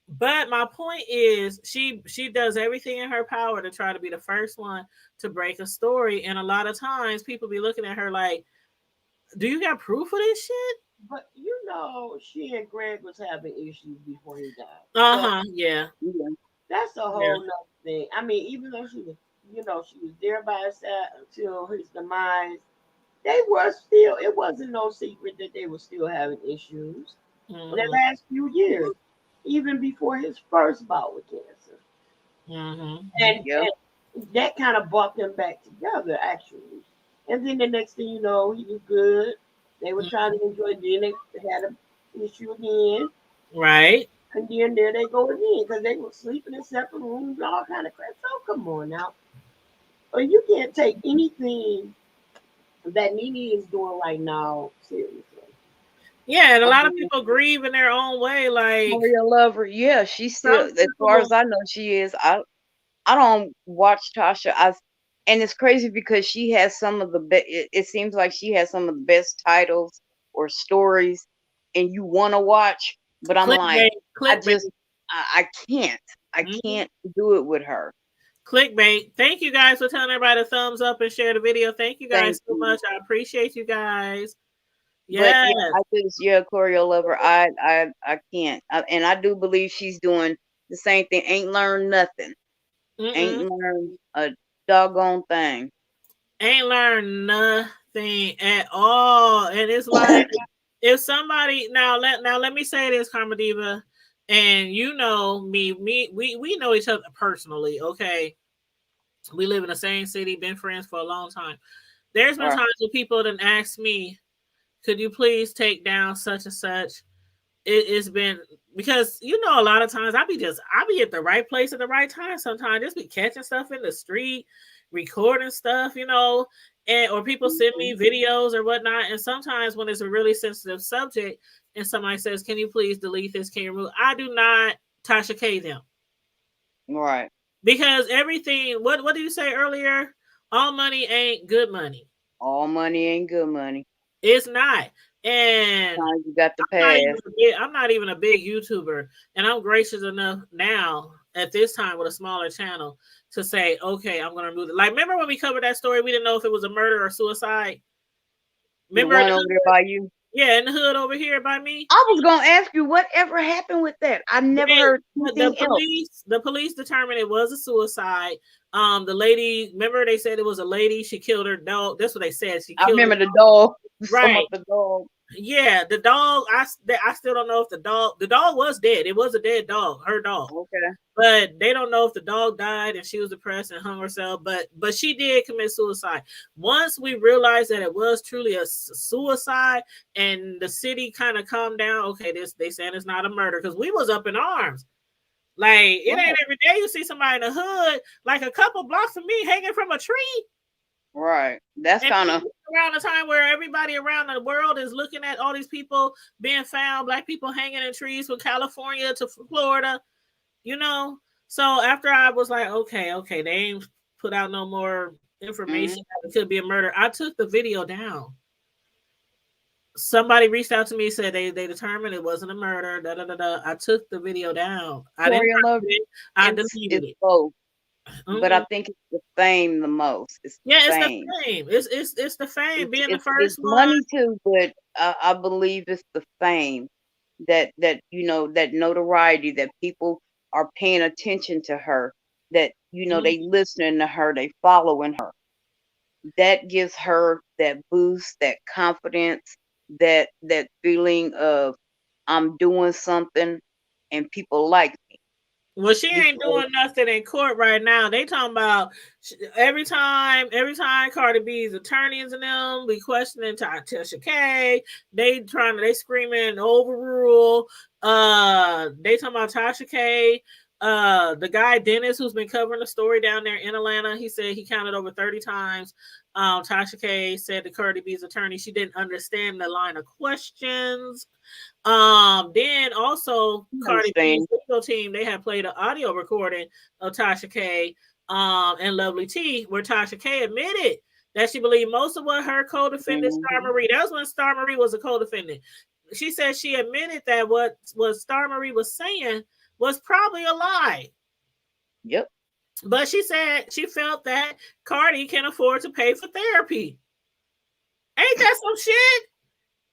But my point is, she does everything in her power to try to be the first one to break a story. And a lot of times, people be looking at her like, "Do you got proof of this shit?" But you know, she and Greg was having issues before he died. Yeah. That's a whole nother thing. I mean, even though she was, you know, she was there by his side until his demise, they were still. It wasn't no secret that they were still having issues in the last few years, even before his first bout with cancer. And that kind of brought them back together, actually. And then the next thing you know, he was good. They were trying to enjoy. Then they had an issue again. Right. And then there they go again because they were sleeping in separate rooms, all kind of crap. So come on now. Or you can't take anything that Nene is doing right now seriously. Yeah, and a lot of people grieve in their own way. Like Maria Lover, yeah, she's still, as far as I know, she is. I don't watch Tasha. And it's crazy because she has some of the best. It seems like she has some of the best titles or stories, and you want to watch. But I'm like, I can't. I can't do it with her. Clickbait. Thank you guys for telling everybody to thumbs up and share the video. Thank you guys so much. I appreciate you guys. Yeah, Chlorio Lover. I can't. And I do believe she's doing the same thing. Ain't learned nothing. Ain't learned a doggone thing. Ain't learned nothing at all. And it's like if somebody now let me say this, Karma Diva, and you know me, we know each other personally, okay? We live in the same city, been friends for a long time. There's been times when people done asked me, could you please take down such and such? It's been because you know a lot of times I be at the right place at the right time. Sometimes just be catching stuff in the street, recording stuff, you know, or people send me videos or whatnot. And sometimes when it's a really sensitive subject and somebody says, "Can you please delete this? Can you remove?" I do not Tasha K them. Right. Because everything. What did you say earlier? All money ain't good money. All money ain't good money. It's not. And you got the pass. I'm not even a big YouTuber, and I'm gracious enough now at this time with a smaller channel to say, okay, I'm going to remove it. Like, remember when we covered that story? We didn't know if it was a murder or suicide. Remember the one over there by you? Yeah, in the hood over here by me. I was going to ask you whatever happened with that. I never heard anything else. The police determined it was a suicide. The lady, remember they said it was a lady. She killed her dog. That's what they said. She killed. I remember the dog. Right. The dog. Yeah, the dog. I still don't know if the dog was dead. It was a dead dog, her dog. Okay. But they don't know if the dog died and she was depressed and hung herself. But she did commit suicide. Once we realized that it was truly a suicide and the city kind of calmed down. Okay, they saying it's not a murder because we was up in arms. Like it ain't every day you see somebody in the hood like a couple blocks from me hanging from a tree. Right. That's kind of around the time where everybody around the world is looking at all these people being found, black people hanging in trees from California to Florida, you know. So after I was like, okay, they ain't put out no more information that it could be a murder. I took the video down. Somebody reached out to me, said they determined it wasn't a murder. I took the video down. I deleted it. Both. But I think it's the fame the most. It's the fame. It's the fame being the first one. Money too, but I believe it's the fame that you know, that notoriety that people are paying attention to her, that you know they listening to her, they following her. That gives her that boost, that confidence, that feeling of I'm doing something and people like me. Well, she ain't doing nothing in court right now. They talking about every time Cardi B's attorneys and them be questioning Tasha K. They screaming overrule. They talking about Tasha K. The guy Dennis, who's been covering the story down there in Atlanta, he said he counted over 30 times. Tasha K said to Cardi B's attorney she didn't understand the line of questions. Then also Cardi B's legal team, they had played an audio recording of Tasha K and Lovely T, where Tasha K admitted that she believed most of what her co-defendant Star Marie, that was when Star Marie was a co-defendant. She said she admitted that what Star Marie was saying was probably a lie. Yep. But she said she felt that Cardi can afford to pay for therapy. Ain't that some shit?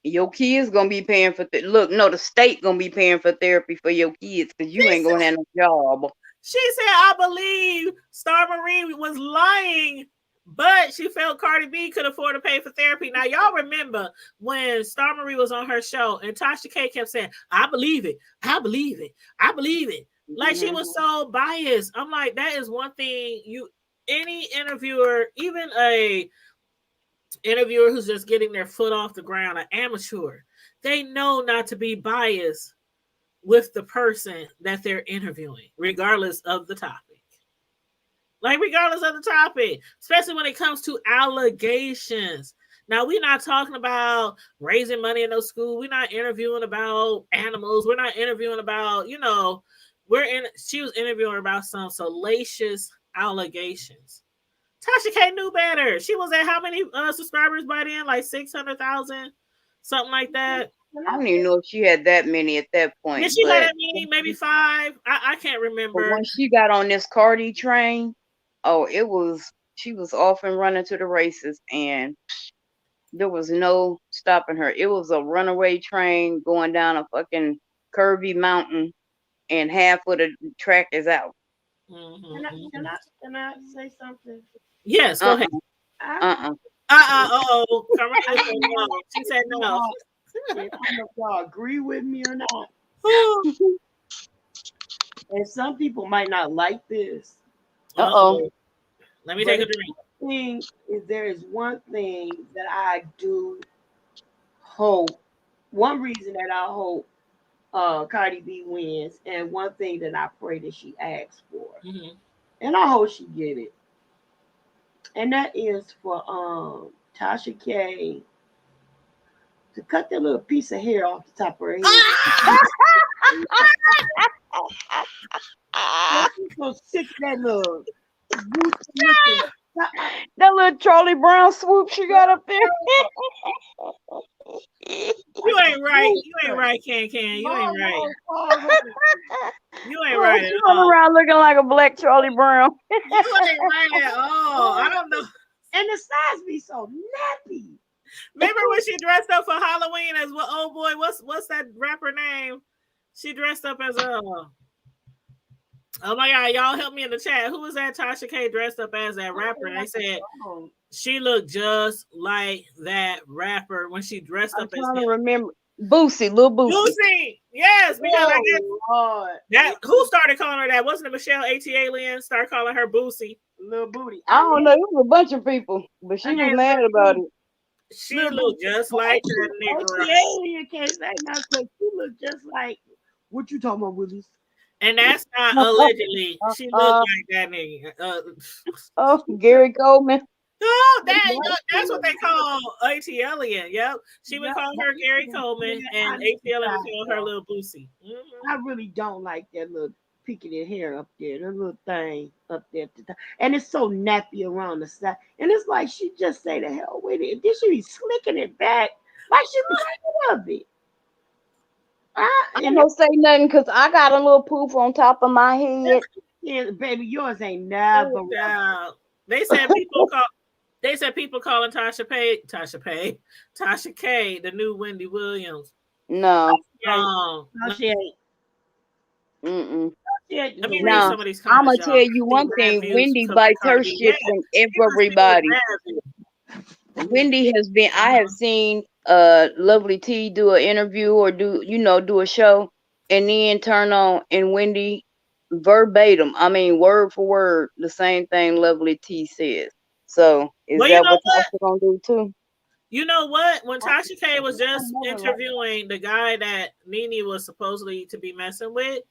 Your kids gonna be paying for look, no, the state gonna be paying for therapy for your kids because you ain't gonna have no job. She said, I believe Star Marie was lying, but she felt Cardi B could afford to pay for therapy. Now, y'all remember when Star Marie was on her show and Tasha K kept saying, I believe it, I believe it, I believe it. Like she was so biased. I'm like, that is one thing any interviewer, even a interviewer who's just getting their foot off the ground, an amateur, they know not to be biased with the person that they're interviewing, regardless of the topic. Like, regardless of the topic, especially when it comes to allegations. Now, we're not talking about raising money in no school. We're not interviewing about animals. We're not interviewing about, she was interviewing about some salacious allegations. Tasha K knew better. She was at how many subscribers by then? Like 600,000, something like that. I don't even know if she had that many at that point. Did she had that many? Maybe 5. I can't remember. But when she got on this Cardi train, she was off and running to the races, and there was no stopping her. It was a runaway train going down a fucking curvy mountain, and half of the track is out. Mm-hmm. Can I say something? Yes, go ahead. Oh, she said no. I don't know if y'all agree with me or not. And some people might not like this. Let me take a drink. There is one thing that I do hope. One reason that I hope Cardi B wins, and one thing that I pray that she asks for, and I hope she get it. And that is for Tasha K to cut that little piece of hair off the top of her head. I'm so sick of that little that little Charlie Brown swoop she got up there. You ain't right. You ain't right, Can. You ain't right. You ain't right at all. Going around looking like a black Charlie Brown. You ain't right at all. I don't know. And the size be so nappy. Remember when she dressed up for Halloween as what? Oh boy, what's that rapper name? She dressed up as a. Oh my God, y'all help me in the chat. Who was that Tasha K dressed up as that rapper? And they said she looked just like that rapper when she dressed up as him. I'm trying to remember. Boosie, Lil Boosie. Boosie, yes, because who started calling her that? Wasn't it Michelle AT-Alien started calling her Boosie? Little Booty. I don't know. It was a bunch of people, but she was mad about it. She looked just like that nigga. AT-Alien can't say nothing. She looked just like what you talking about, Willis? And that's not allegedly. She looked like that nigga. Gary Coleman. Oh, that's what they call AT-Alien. Yep. She would call her Gary Coleman, and AT-Alien would call her Little Boosie. I really don't like that little picketed hair up there, the little thing up there. And it's so nappy around the side. And it's like she just say the hell with it. Then she be slicking it back like she might love it. I don't say nothing because I got a little poof on top of my head. Yeah, baby, yours ain't never. They said people calling Tasha K the new Wendy Williams. No. No, she ain't. Let me read some of these comments. I'm gonna tell you one thing. Wendy bites her shit from everybody. Wendy has been. I have seen Lovely T do an interview or do a show, and then turn on and Wendy verbatim. I mean, word for word, the same thing Lovely T says. So is that what Tasha gonna do too? You know what? When Tasha K was just interviewing the guy that Nene was supposedly to be messing with,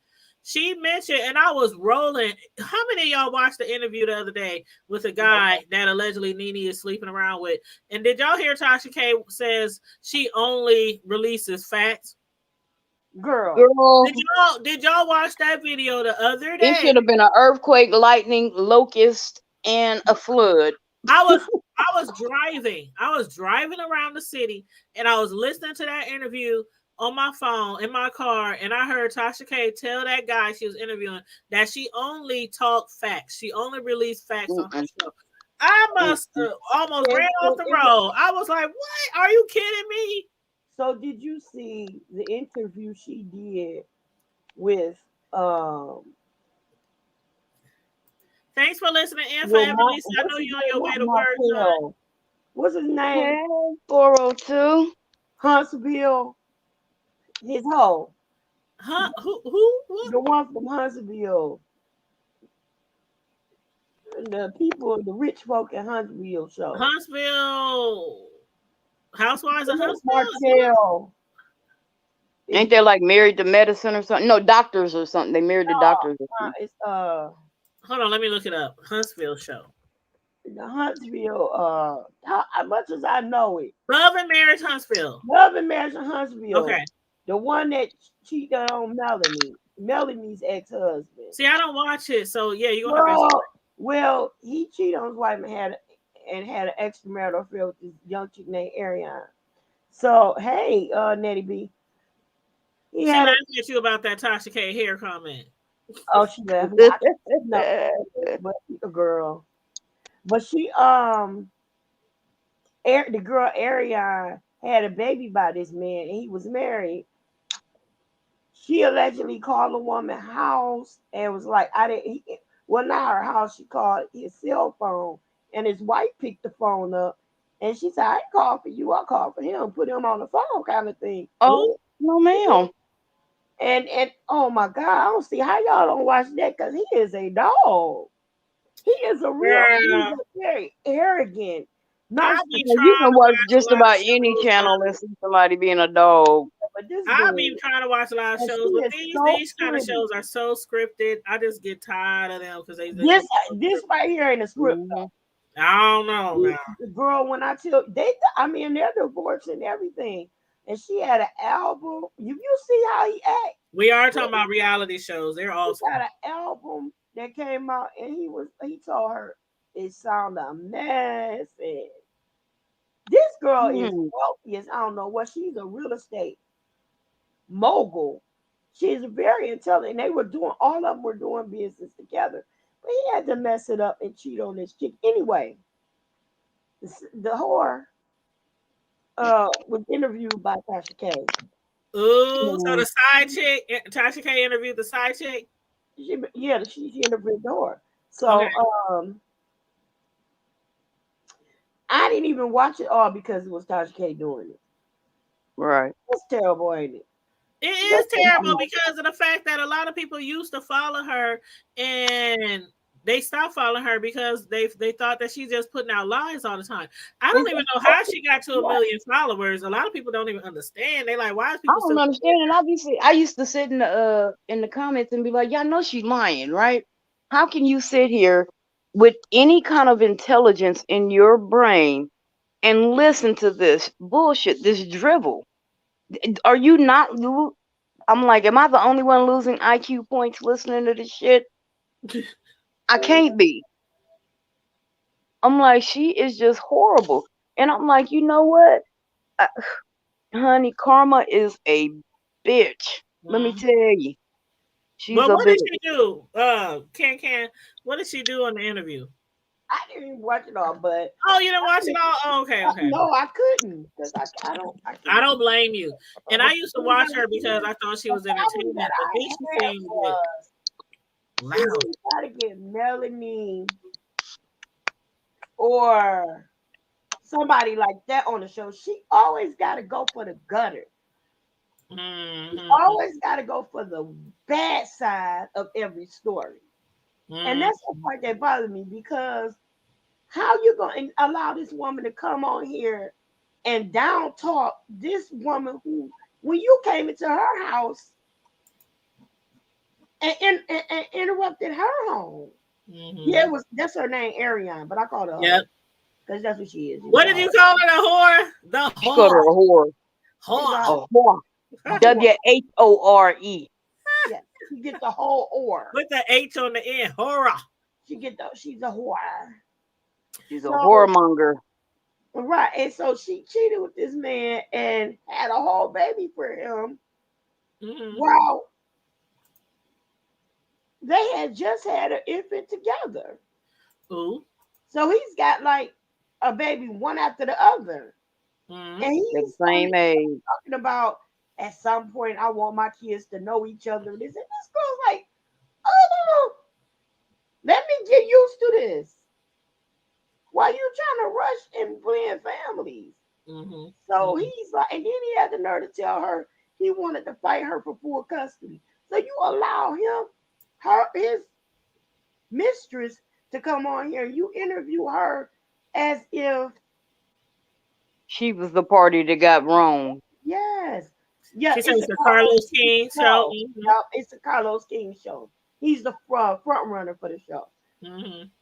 she mentioned, and I was rolling. How many of y'all watched the interview the other day with a guy that allegedly Nene is sleeping around with? And did y'all hear Tasha K says she only releases facts? Girl, Did y'all watch that video the other day? It should have been an earthquake, lightning, locust, and a flood. I was driving around the city, and I was listening to that interview on my phone in my car, and I heard Tasha K tell that guy she was interviewing that she only talked facts. She only released facts on her show. I must almost ran off the road. I was like, "What? Are you kidding me?" So did you see the interview she did with Thanks for listening in for Evelyn. I know you're on your way to work. Son. What's his name? 402 Huntsville. His hoe. Huh? Who? What? The one from Huntsville. The people, the rich folk in Huntsville show. Huntsville. Housewives of Huntsville. Martell. Ain't they like married to medicine or something? No, doctors or something. They married to doctors. It's Hold on, let me look it up. Huntsville show. The Huntsville, as much as I know it. Love and Marriage Huntsville. Love and Marriage Huntsville. Okay. The one that cheated on Melanie. Melanie's ex-husband. See, I don't watch it, so yeah, you gonna have to. Well, he cheated on his wife and had an extramarital affair with this young chick named Ariane. So hey, Nettie B. She laughed at you about that Tasha K hair comment. Oh, she left. But a girl. But she the girl Ariane had a baby by this man and he was married. She allegedly called the woman house and was like, well, not her house, she called his cell phone, and his wife picked the phone up and she said, I ain't called for you, I called for him, put him on the phone kind of thing. Oh, no ma'am. And oh my God, I don't see how y'all don't watch that because he is a dog. He is a real, very arrogant. You can watch just about any channel and see somebody being a dog. I've been trying to watch a lot of shows, but these kind of shows are so scripted. I just get tired of them because this right here ain't a script. I don't know now. The girl, when I tell they're divorced and everything, and she had an album. You see how he act. We are talking about reality shows. They're all got an album that came out, and he told her it sounded a mess. And this girl is wealthy. I don't know what. She's a real estate mogul. She's very intelligent. They were doing, all of them were doing business together. But he had to mess it up and cheat on this chick. Anyway, the whore was interviewed by Tasha K. Ooh, so the side chick, Tasha K interviewed the side chick? She interviewed the whore. So I didn't even watch it all because it was Tasha K doing it. Right. It's terrible, ain't it? It is terrible because of the fact that a lot of people used to follow her and they stopped following her because they thought that she's just putting out lies all the time. I don't even know how she got to 1 million followers. A lot of people don't even understand. They like, why is people? I don't understand. And obviously, I used to sit in the comments and be like, y'all know she's lying, right? How can you sit here with any kind of intelligence in your brain and listen to this bullshit, this drivel? Are you not? I'm like, am I the only one losing IQ points listening to this shit? I can't be. I'm like, she is just horrible. And I'm like, you know what? Honey, karma is a bitch. Let me tell you. She's but what did she do? Can what did she do on the interview? I didn't even watch it all, but you didn't watch it all? Oh, okay. No, I couldn't because I don't blame you. And I used to watch her because I thought she was entertaining. But then she seemed loud. You gotta get Melanie or somebody like that on the show. She always gotta go for the gutter. Always gotta go for the bad side of every story. And that's the part that bothers me because how you gonna allow this woman to come on here and down talk this woman who, when you came into her house, and interrupted her home. Yeah, that's her name, Ariane, but I called her. Yep. Because that's what she is. What did you call her? The whore? The She called her a whore. Whore. A whore. WHORE. Yeah, she get the whole or. With the H on the end. Horror. She's a whore. She's a whoremonger. Right. And so she cheated with this man and had a whole baby for him. Wow. They had just had an infant together. Ooh. So he's got like a baby one after the other. And he's the same age. Talking about at some point I want my kids to know each other. This girl's like, oh, let me get used to this. Why you trying to rush and blend families? So he's like, and then he had the nerve to tell her he wanted to fight her for full custody. So you allow his mistress to come on here. You interview her as if she was the party that got wrong. Yes. Yeah, she said it's a Carlos King show. It's a Carlos King show. He's the front runner for the show.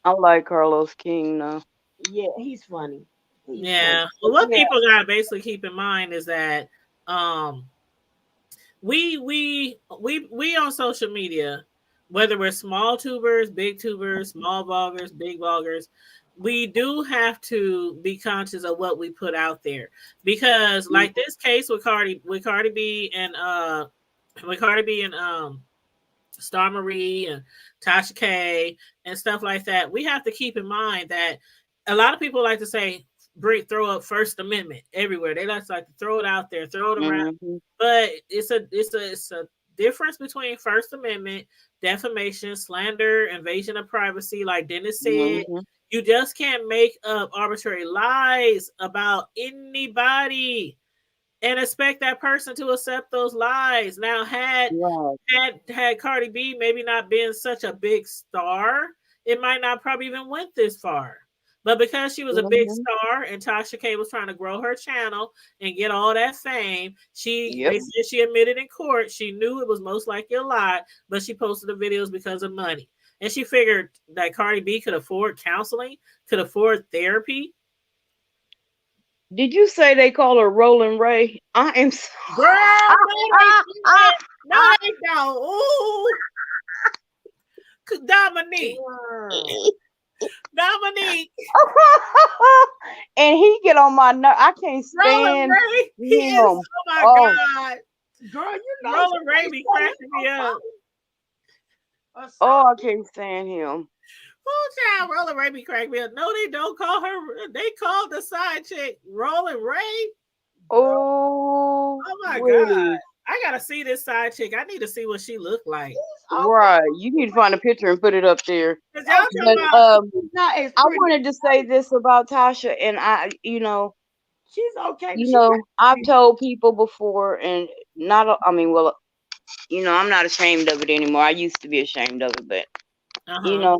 I like Carlos King though. Yeah, he's funny. Well, what people gotta basically keep in mind is that we on social media, whether we're small tubers, big tubers, small vloggers, big vloggers, we do have to be conscious of what we put out there, because like this case with Cardi B and Star Marie and Tasha K and stuff like that, we have to keep in mind that a lot of people like to say throw up First Amendment everywhere. They like to throw it out there, throw it around. But it's a difference between First Amendment, defamation, slander, invasion of privacy. Like Dennis said, you just can't make up arbitrary lies about anybody and expect that person to accept those lies. Now, had Cardi B maybe not been such a big star, it might not probably even went this far. But because she was a big star and Tasha K was trying to grow her channel and get all that fame, they said she admitted in court she knew it was most likely a lie, but she posted the videos because of money. And she figured that Cardi B could afford counseling, could afford therapy. Did you say they call her Rolling Ray? I am so... Girl, no, they don't. Ooh. Dominique. And he get on my nerve. I can't stand Ray. He is, oh my God. Girl, you know Rolling Ray be cracking me up. Oh, I can't stand him. Oh, child, Rolling Ray be cracking me up. No, they don't call her. They called the side chick Rolling Ray. Oh my God. I gotta see this side chick. I need to see what she looked like. Right. You need to find a picture and put it up there. But, I wanted to say this about Tasha, and she's okay. I've told people before, and I'm not ashamed of it anymore. I used to be ashamed of it, but I'm a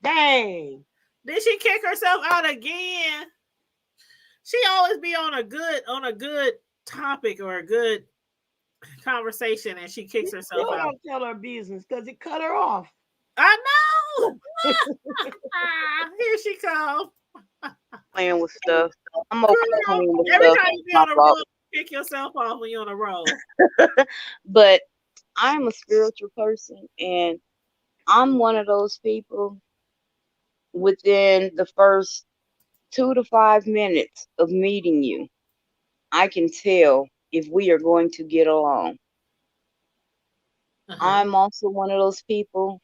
dang. Did she kick herself out again? She always be on a good topic or a good conversation, and she kicks herself out. Don't tell her business because it cut her off. I know. Here she comes. Playing with stuff. I'm okay playing with every stuff. time you be on a road, kick yourself off when you're on a road. But I'm a spiritual person, and I'm one of those people within the first 2 to 5 minutes of meeting you, I can tell if we are going to get along. I'm also one of those people,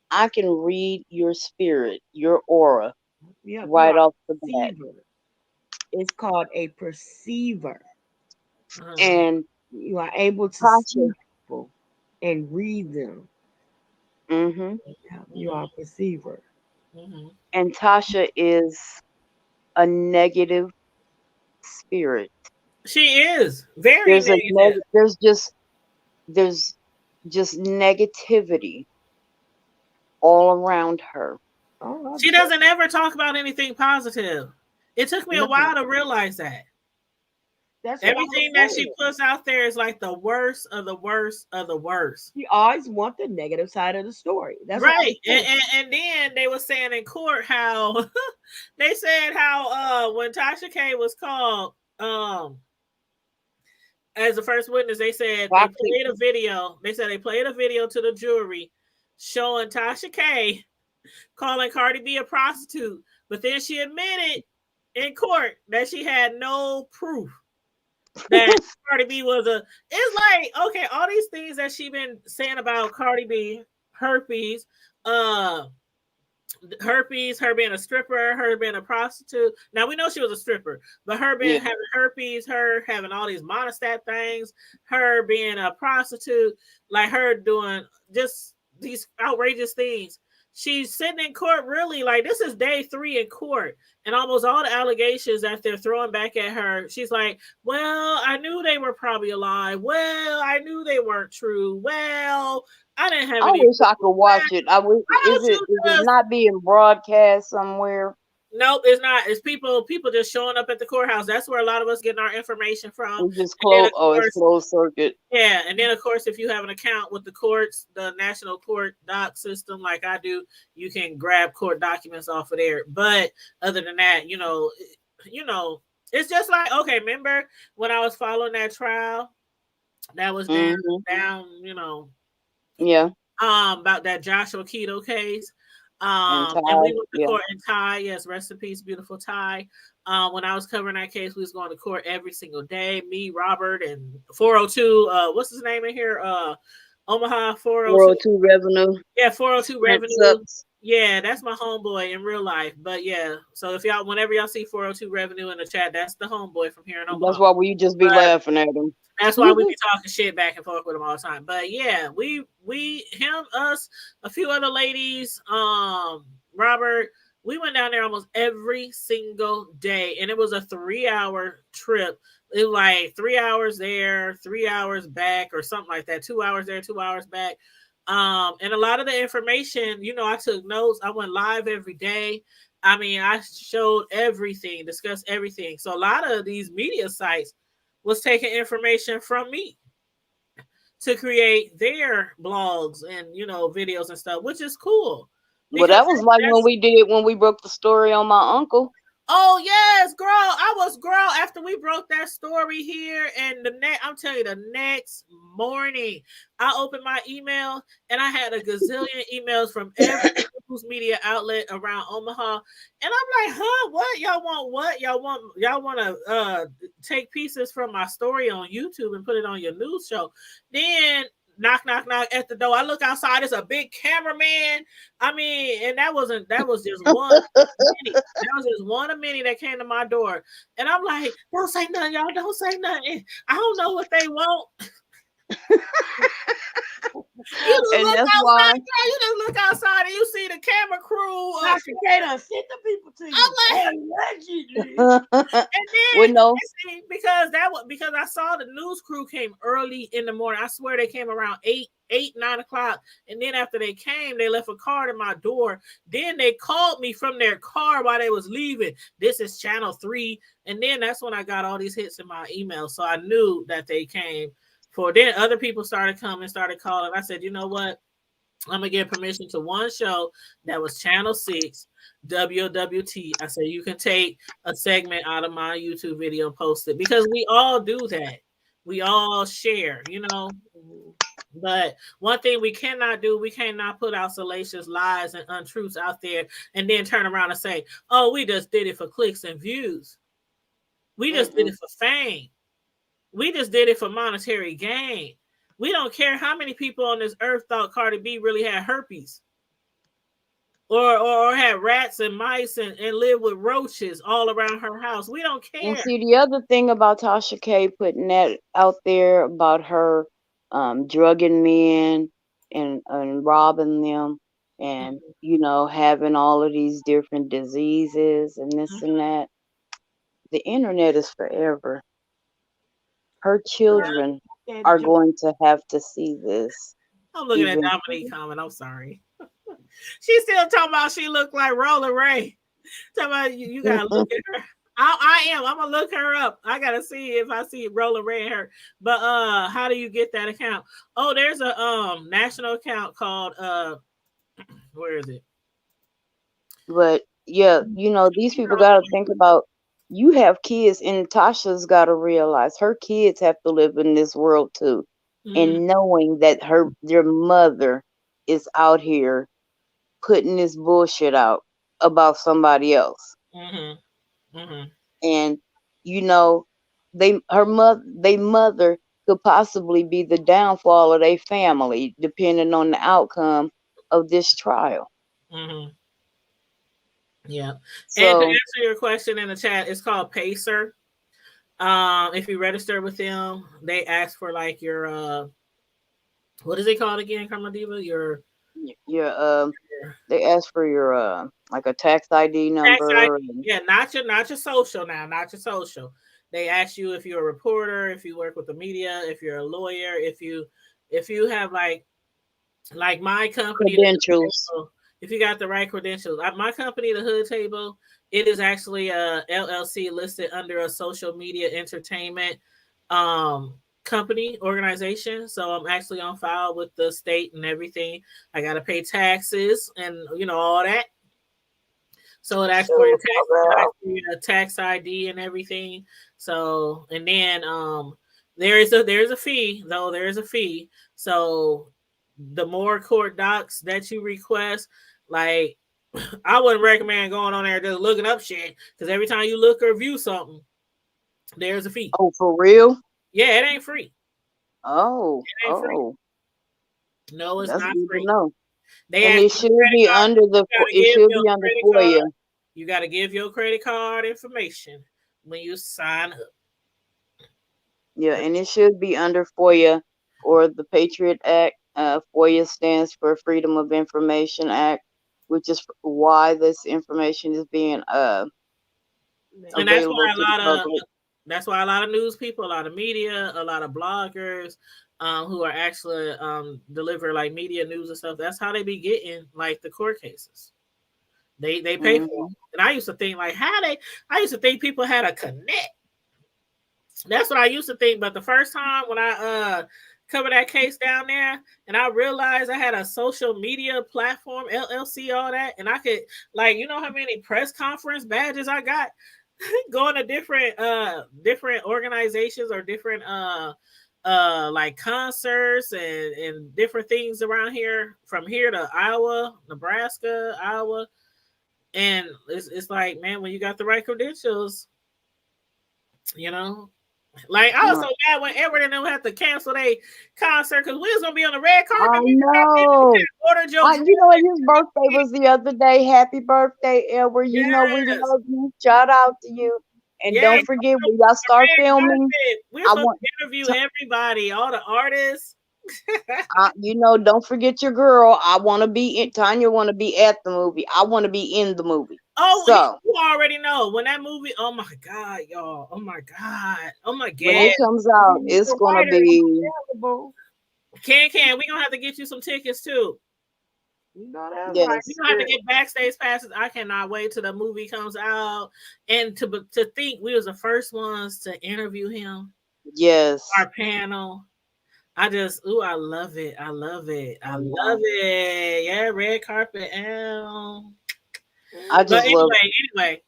I can read your spirit, your aura, right off the bat. It's called a perceiver. And you are able to see people and read them. You are a perceiver. And Tasha is a negative spirit. She is very negative. There's just negativity all around her. She doesn't ever talk about anything positive. It took me a while to realize that. That's what I Everything that was she saying. puts out there is like the worst of the worst of the worst. You always want the negative side of the story. That's what I Right. was saying. And then they were saying in court how they said how when Tasha K was called as the first witness, they said they Toxic. played a video. They said they played a video to the jury showing Tasha K calling Cardi B a prostitute, but then she admitted in court that she had no proof that Cardi B was a. It's like, okay, all these things that she been saying about Cardi B, herpes, uh, herpes, her being a stripper, her being a prostitute. Now we know she was a stripper, but her being having herpes, her having all these monostat things, her being a prostitute, like her doing just these outrageous things. She's sitting in court really like this is day 3 in court, and almost all the allegations that they're throwing back at her, she's like, well, I knew they were probably alive. Well, I knew they weren't true. Well, I didn't have I any. wish I could watch it. I wish. Why Is don't it you is it just not being broadcast somewhere? Nope, it's not. It's people just showing up at the courthouse. That's where a lot of us getting our information from. It's just And then of closed. Oh, it's course, closed circuit. yeah, and then of course, if you have an account with the courts, the national court doc system, like I do, you can grab court documents off of there. But other than that, it's just like, okay, remember when I was following that trial that was down, Yeah. about that Joshua Keto case. And And we Ty. went to Yeah. court in Ty. Yes, rest in peace, beautiful Ty. When I was covering that case, we was going to court every single day. Me, Robert, and 402. What's his name in here? Omaha 402. 402 revenue. Yeah, 402 That revenue. sucks. Yeah, that's my homeboy in real life. But yeah, so if y'all, whenever y'all see 402 revenue in the chat, that's the homeboy from here in Omaha. That's why we just be laughing at him. That's why we be talking shit back and forth with him all the time. But yeah, him, us, a few other ladies, Robert, we went down there almost every single day, and it was a 3-hour trip. It was like 3 hours there, 3 hours back, or something like that. 2 hours there, 2 hours back. And a lot of the information, I took notes. I went live every day. I mean, I showed everything, discussed everything. So a lot of these media sites was taking information from me to create their blogs and videos and stuff, which is cool. Well, that was like when we broke the story on my uncle. Oh yes, girl. After we broke that story here, and I'm telling you, the next morning, I opened my email and I had a gazillion emails from every news media outlet around Omaha. And I'm like, huh, what? Y'all want what? Y'all want to take pieces from my story on YouTube and put it on your news show. Then knock at the door. I look outside, it's a big cameraman. I mean, and that was just one many. That was just one of many that came to my door. And I'm like, don't say nothing, y'all. Don't say nothing. I don't know what they want. You just look outside and you see the camera crew. Dr. K done sent the people to you. I'm like, and then because I saw the news crew came early in the morning. I swear they came around 9 o'clock. And then after they came, they left a card at my door. Then they called me from their car while they was leaving. This is channel 3. And then that's when I got all these hits in my email. So I knew that they came. Then other people started coming, started calling. I said, you know what? I'm going to give permission to one show that was channel 6, WWT. I said, you can take a segment out of my YouTube video and post it, because we all do that. We all share, But one thing we cannot do, we cannot put out salacious lies and untruths out there and then turn around and say, oh, we just did it for clicks and views. We just did it for fame. We just did it for monetary gain. We don't care how many people on this earth thought Cardi B really had herpes. Or had rats and mice and lived with roaches all around her house. We don't care. And see, the other thing about Tasha K putting that out there about her drugging men and robbing them and, having all of these different diseases and this and that. The internet is forever. Her children are going to have to see this. I'm looking at Dominique comment. I'm sorry. She's still talking about she looked like Roller Ray. Talking about you gotta look at her. I am. I'm gonna look her up. I gotta see if I see Rolling Red hair. But how do you get that account? Oh, there's a national account called where is it? But yeah, these people got to think about, you have kids, and Tasha's got to realize her kids have to live in this world too. Mm-hmm. And knowing that their mother is out here putting this bullshit out about somebody else. Mm-hmm. Mm-hmm. And they mother could possibly be the downfall of their family, depending on the outcome of this trial. Mm-hmm. Yeah. And to So answer your question in the chat, it's called Pacer. If you register with them, they ask for like your what is it called again, Karma Diva? Your they ask for your like a tax ID tax ID. number. Yeah, not your social now, not your social. They ask you if you're a reporter, if you work with the media, if you're a lawyer, if you have like my company, the Hood Credentials. Table, if you got the right credentials. My company, the Hood Table, it is actually a LLC listed under a social media entertainment company organization. So I'm actually on file with the state and everything. I got to pay taxes and all that. So it asks for your tax ID and everything. So and then there's a fee though. There is a fee. So the more court docs that you request, like I wouldn't recommend going on there just looking up shit, because every time you look or view something, there's a fee. Oh, for real? Yeah, it ain't free. Oh, It ain't free. No, it's that's not good free. to know. They And ask it for should credit be card. under the. You gotta It give should your be under credit FOIA. card. You got to give your credit card information when you sign up. Yeah, and it should be under FOIA or the Patriot Act. FOIA stands for Freedom of Information Act, which is why this information is being And that's available why to the public. a lot of news people, a lot of media, a lot of bloggers who are actually deliver like media news and stuff. That's how they be getting like the court cases. They pay for Mm-hmm. them. And I used to think like I used to think people had a connect. That's what I used to think. But the first time when I covered that case down there, and I realized I had a social media platform, LLC, all that, and I could how many press conference badges I got going to different organizations or different like concerts and different things around here, from here to Iowa, Nebraska, Iowa. And it's like, man, when you got the right credentials, you know. Like I was so mad when Edward and them had to cancel their concert because we was gonna be on the red carpet. I know. Ordered your His birthday was the other day. Happy birthday, Edward. You know we yes. love you. Shout out to you. And Yeah, don't forget, when y'all start filming, we're supposed to interview everybody, all the artists. don't forget your girl. I want to be in. Tanya want to be at the movie. I want to be in the movie. Oh, so you already know when that movie. Oh my god, y'all! Oh my god! Oh my god! When it comes out, it's gonna be. Can we gonna have to get you some tickets too? That's yes. right. You gonna have to get backstage passes. I cannot wait till the movie comes out, and to think we was the first ones to interview him. Yes. Our panel. I love it. I love it. I love it. Yeah, red carpet. I just anyway.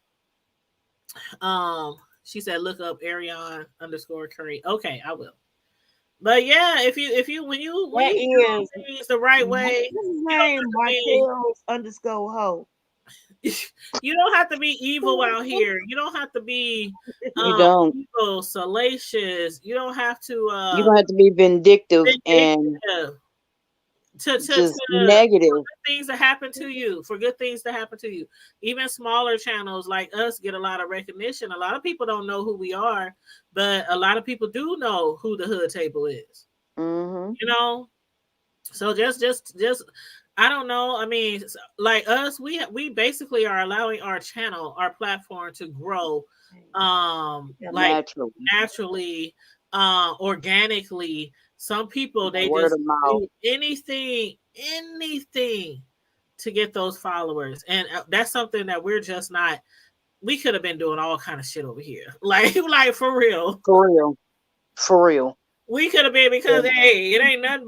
She said look up Arion _Curry. Okay, I will. But yeah, if you when you do things the right way, his name Martell's _hoe. You don't have to be evil out here. You don't have to be evil, salacious. You don't have to you don't have to be vindictive. And to negative things that happen to you, for good things to happen to you. Even smaller channels like us get a lot of recognition. A lot of people don't know who we are, but a lot of people do know who the Hood Table is. Mm-hmm. You know, so just I don't know. I mean, like us, we basically are allowing our channel, our platform to grow, like naturally, organically. Some people they just do anything to get those followers, and that's something that we're just not we could have been doing all kind of shit over here. Like for real. For real. We could have been, because hey, it ain't nothing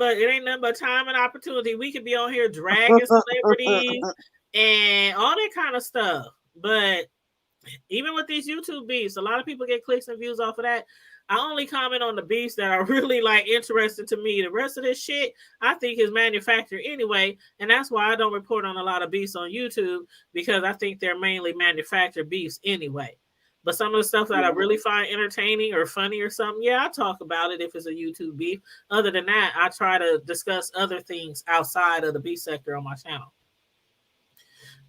but time and opportunity. We could be on here dragging celebrities and all that kind of stuff. But even with these YouTube beefs, a lot of people get clicks and views off of that. I only comment on the beefs that are really like interesting to me. The rest of this shit, I think, is manufactured anyway, and that's why I don't report on a lot of beefs on YouTube, because I think they're mainly manufactured beefs anyway. But some of the stuff that I really find entertaining or funny or something, yeah, I talk about it if it's a YouTube beef. Other than that, I try to discuss other things outside of the beef sector on my channel.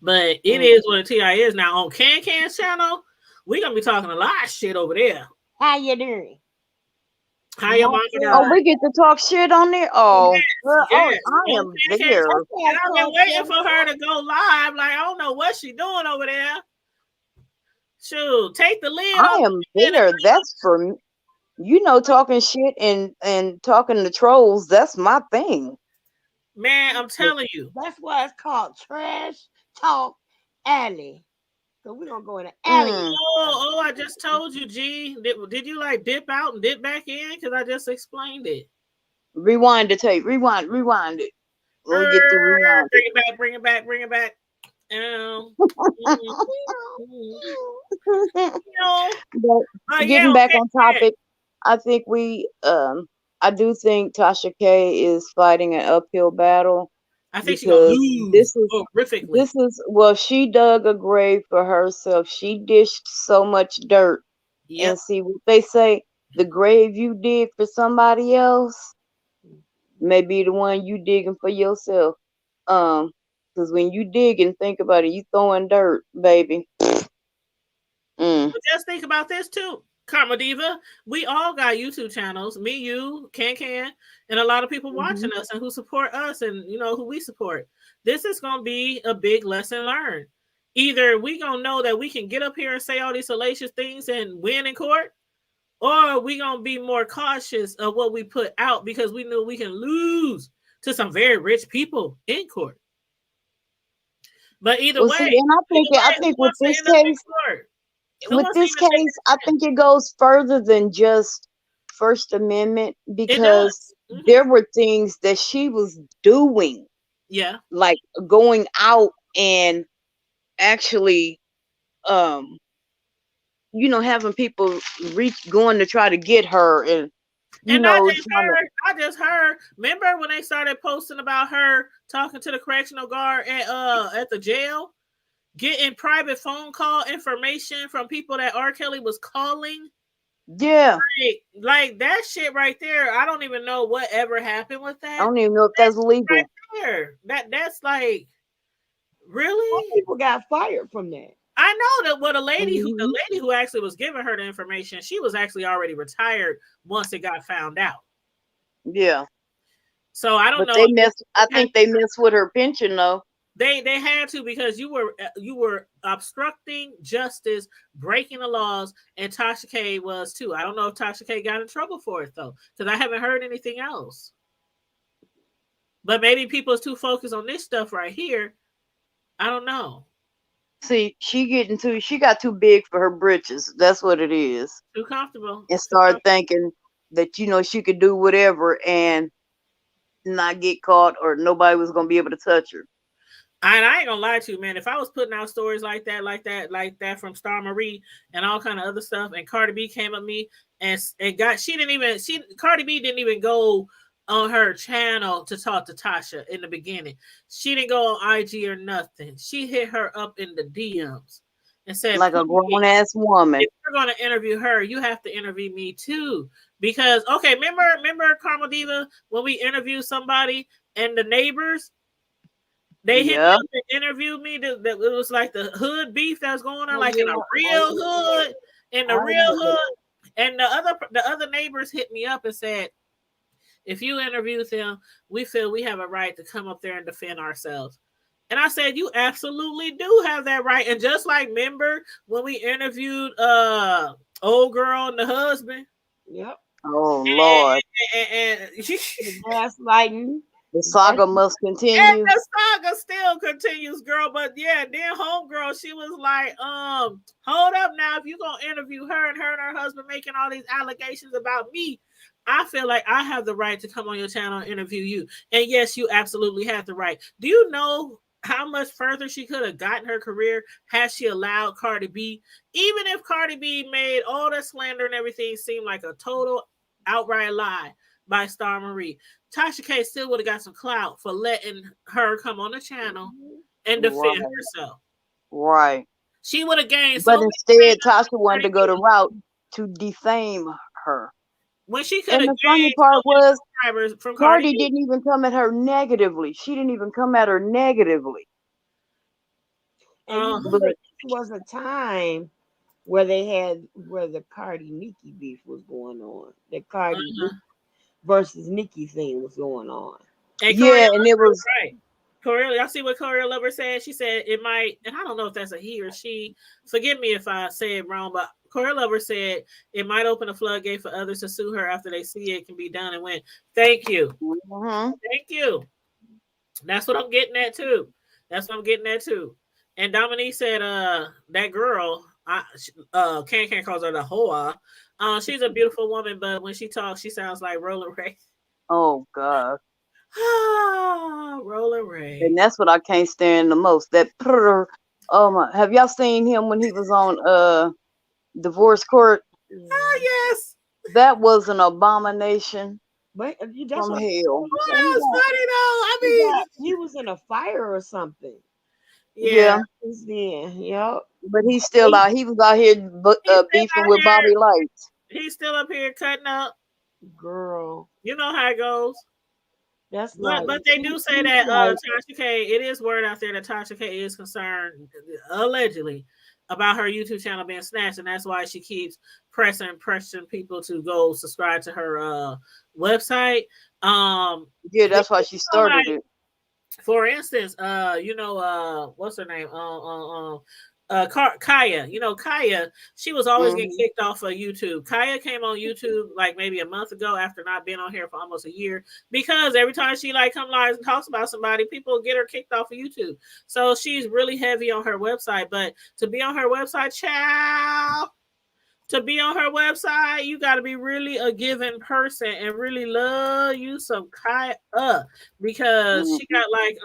But it is what a TI is. Now on Can's channel, we're gonna be talking a lot of shit over there. How you doing? How your mama doing? Oh, we get to talk shit on there? Oh, yes, girl, yes. I am there. And I've been waiting for her to go live. Like, I don't know what she's doing over there. Shoot, take the lid off. I am there. That's for me. You know, talking shit and talking to trolls, that's my thing. Man, I'm telling you. That's why it's called Trash Talk Alley. So we're going to go in the alley. Oh, I just told you, G. Did you like dip out and dip back in? Because I just explained it. Rewind the tape. Rewind it. We'll get to rewind. Bring it back. But getting back on topic, I think I do think Tasha K is fighting an uphill battle. I think she's gonna lose horrifically. This is she dug a grave for herself. She dished so much dirt. Yep. And see what they say, the grave you dig for somebody else may be the one you digging for yourself. Because when you dig and think about it, you throwing dirt, baby. But just think about this too, Karma Diva. We all got YouTube channels. Me, you, Can, and a lot of people watching us and who support us, and you know who we support. This is gonna be a big lesson learned. Either we gonna know that we can get up here and say all these salacious things and win in court, or we gonna be more cautious of what we put out, because we know we can lose to some very rich people in court. But either way, see, and I think with this case, I think it goes further than just First Amendment, because there were things that she was doing. Yeah. Like going out and actually, having people going to try to get her. And I just heard, remember when they started posting about her talking to the correctional guard at the jail, getting private phone call information from people that R. Kelly was calling? Yeah. Like that shit right there. I don't even know what ever happened with that. I don't even know if that's legal. Right there. That's like, really? Some people got fired from that. I know that the lady who actually was giving her the information, she was actually already retired once it got found out. Yeah. So I don't know. I think they messed with her pension though. They had to, because you were obstructing justice, breaking the laws, and Tasha K was too. I don't know if Tasha K got in trouble for it though, because I haven't heard anything else. But maybe people is too focused on this stuff right here. I don't know. See, she got too big for her britches. That's what it is. Too comfortable. And started thinking that she could do whatever and not get caught, or nobody was gonna be able to touch her. And I ain't gonna lie to you, man. If I was putting out stories like that from Star Marie and all kind of other stuff, and Cardi B came at me and Cardi B didn't even go on her channel to talk to Tasha in the beginning. She didn't go on IG or nothing. She hit her up in the DMs and said, like a grown ass woman, if you're gonna interview her, you have to interview me too. Because remember Karma Diva, when we interviewed somebody and the neighbors, they hit me up and interviewed me. That it was like the hood beef that's going on, in a real hood, and the other neighbors hit me up and said, if you interview them, we feel we have a right to come up there and defend ourselves. And I said, you absolutely do have that right. And just like, remember when we interviewed old girl and the husband? Yep. Oh, Lord. And gaslighting. The saga must continue. And the saga still continues, girl. But yeah, then homegirl, she was like, hold up now. If you gonna interview her and her husband making all these allegations about me, I feel like I have the right to come on your channel and interview you. And yes, you absolutely have the right. Do you know how much further she could have gotten her career had she allowed Cardi B? Even if Cardi B made all that slander and everything seem like a total outright lie by Star Marie, Tasha K still would have got some clout for letting her come on the channel and defend herself. Right. She would have gained But so instead, Tasha wanted to go the route to defame her. when she could have And the funny gained part was, subscribers from Cardi didn't even come at her negatively. She didn't even come at her negatively. And but there was a time where the Cardi Nicki beef was going on. The Cardi versus Nicki thing was going on. And yeah, and it was right. Corey, y'all see what Corey Lover said? She said it might, and I don't know if that's a he or she. Forgive me if I say it wrong, but Corey Lover said it might open a floodgate for others to sue her after they see it can be done and win. Thank you. Thank you. That's what I'm getting at too. And Dominique said, that girl, Can calls her the hoa. She's a beautiful woman, but when she talks, she sounds like Roller Ray. Oh God. Roller Ray. And that's what I can't stand the most. That oh my, have y'all seen him when he was on divorce court? Oh yes. That was an abomination. But from hell. Oh, that was funny though. I mean, he was in a fire or something. Yeah. Yeah. But he's still out. He was out here beefing with Bobby Lights. He's still up here cutting up. Girl. You know how it goes. That's but they do say that Tasha K, it is word out there that Tasha K is concerned, allegedly, about her YouTube channel being snatched, and that's why she keeps pressuring people to go subscribe to her website. Yeah, that's why she started it. For instance, what's her name? Kaya. You know, Kaya, she was always getting kicked off of YouTube. Kaya came on YouTube like maybe a month ago after not being on here for almost a year, because every time she like come live and talks about somebody, people get her kicked off of YouTube. So she's really heavy on her website. But to be on her website, you got to be really a giving person and really love you some Kaya because she got like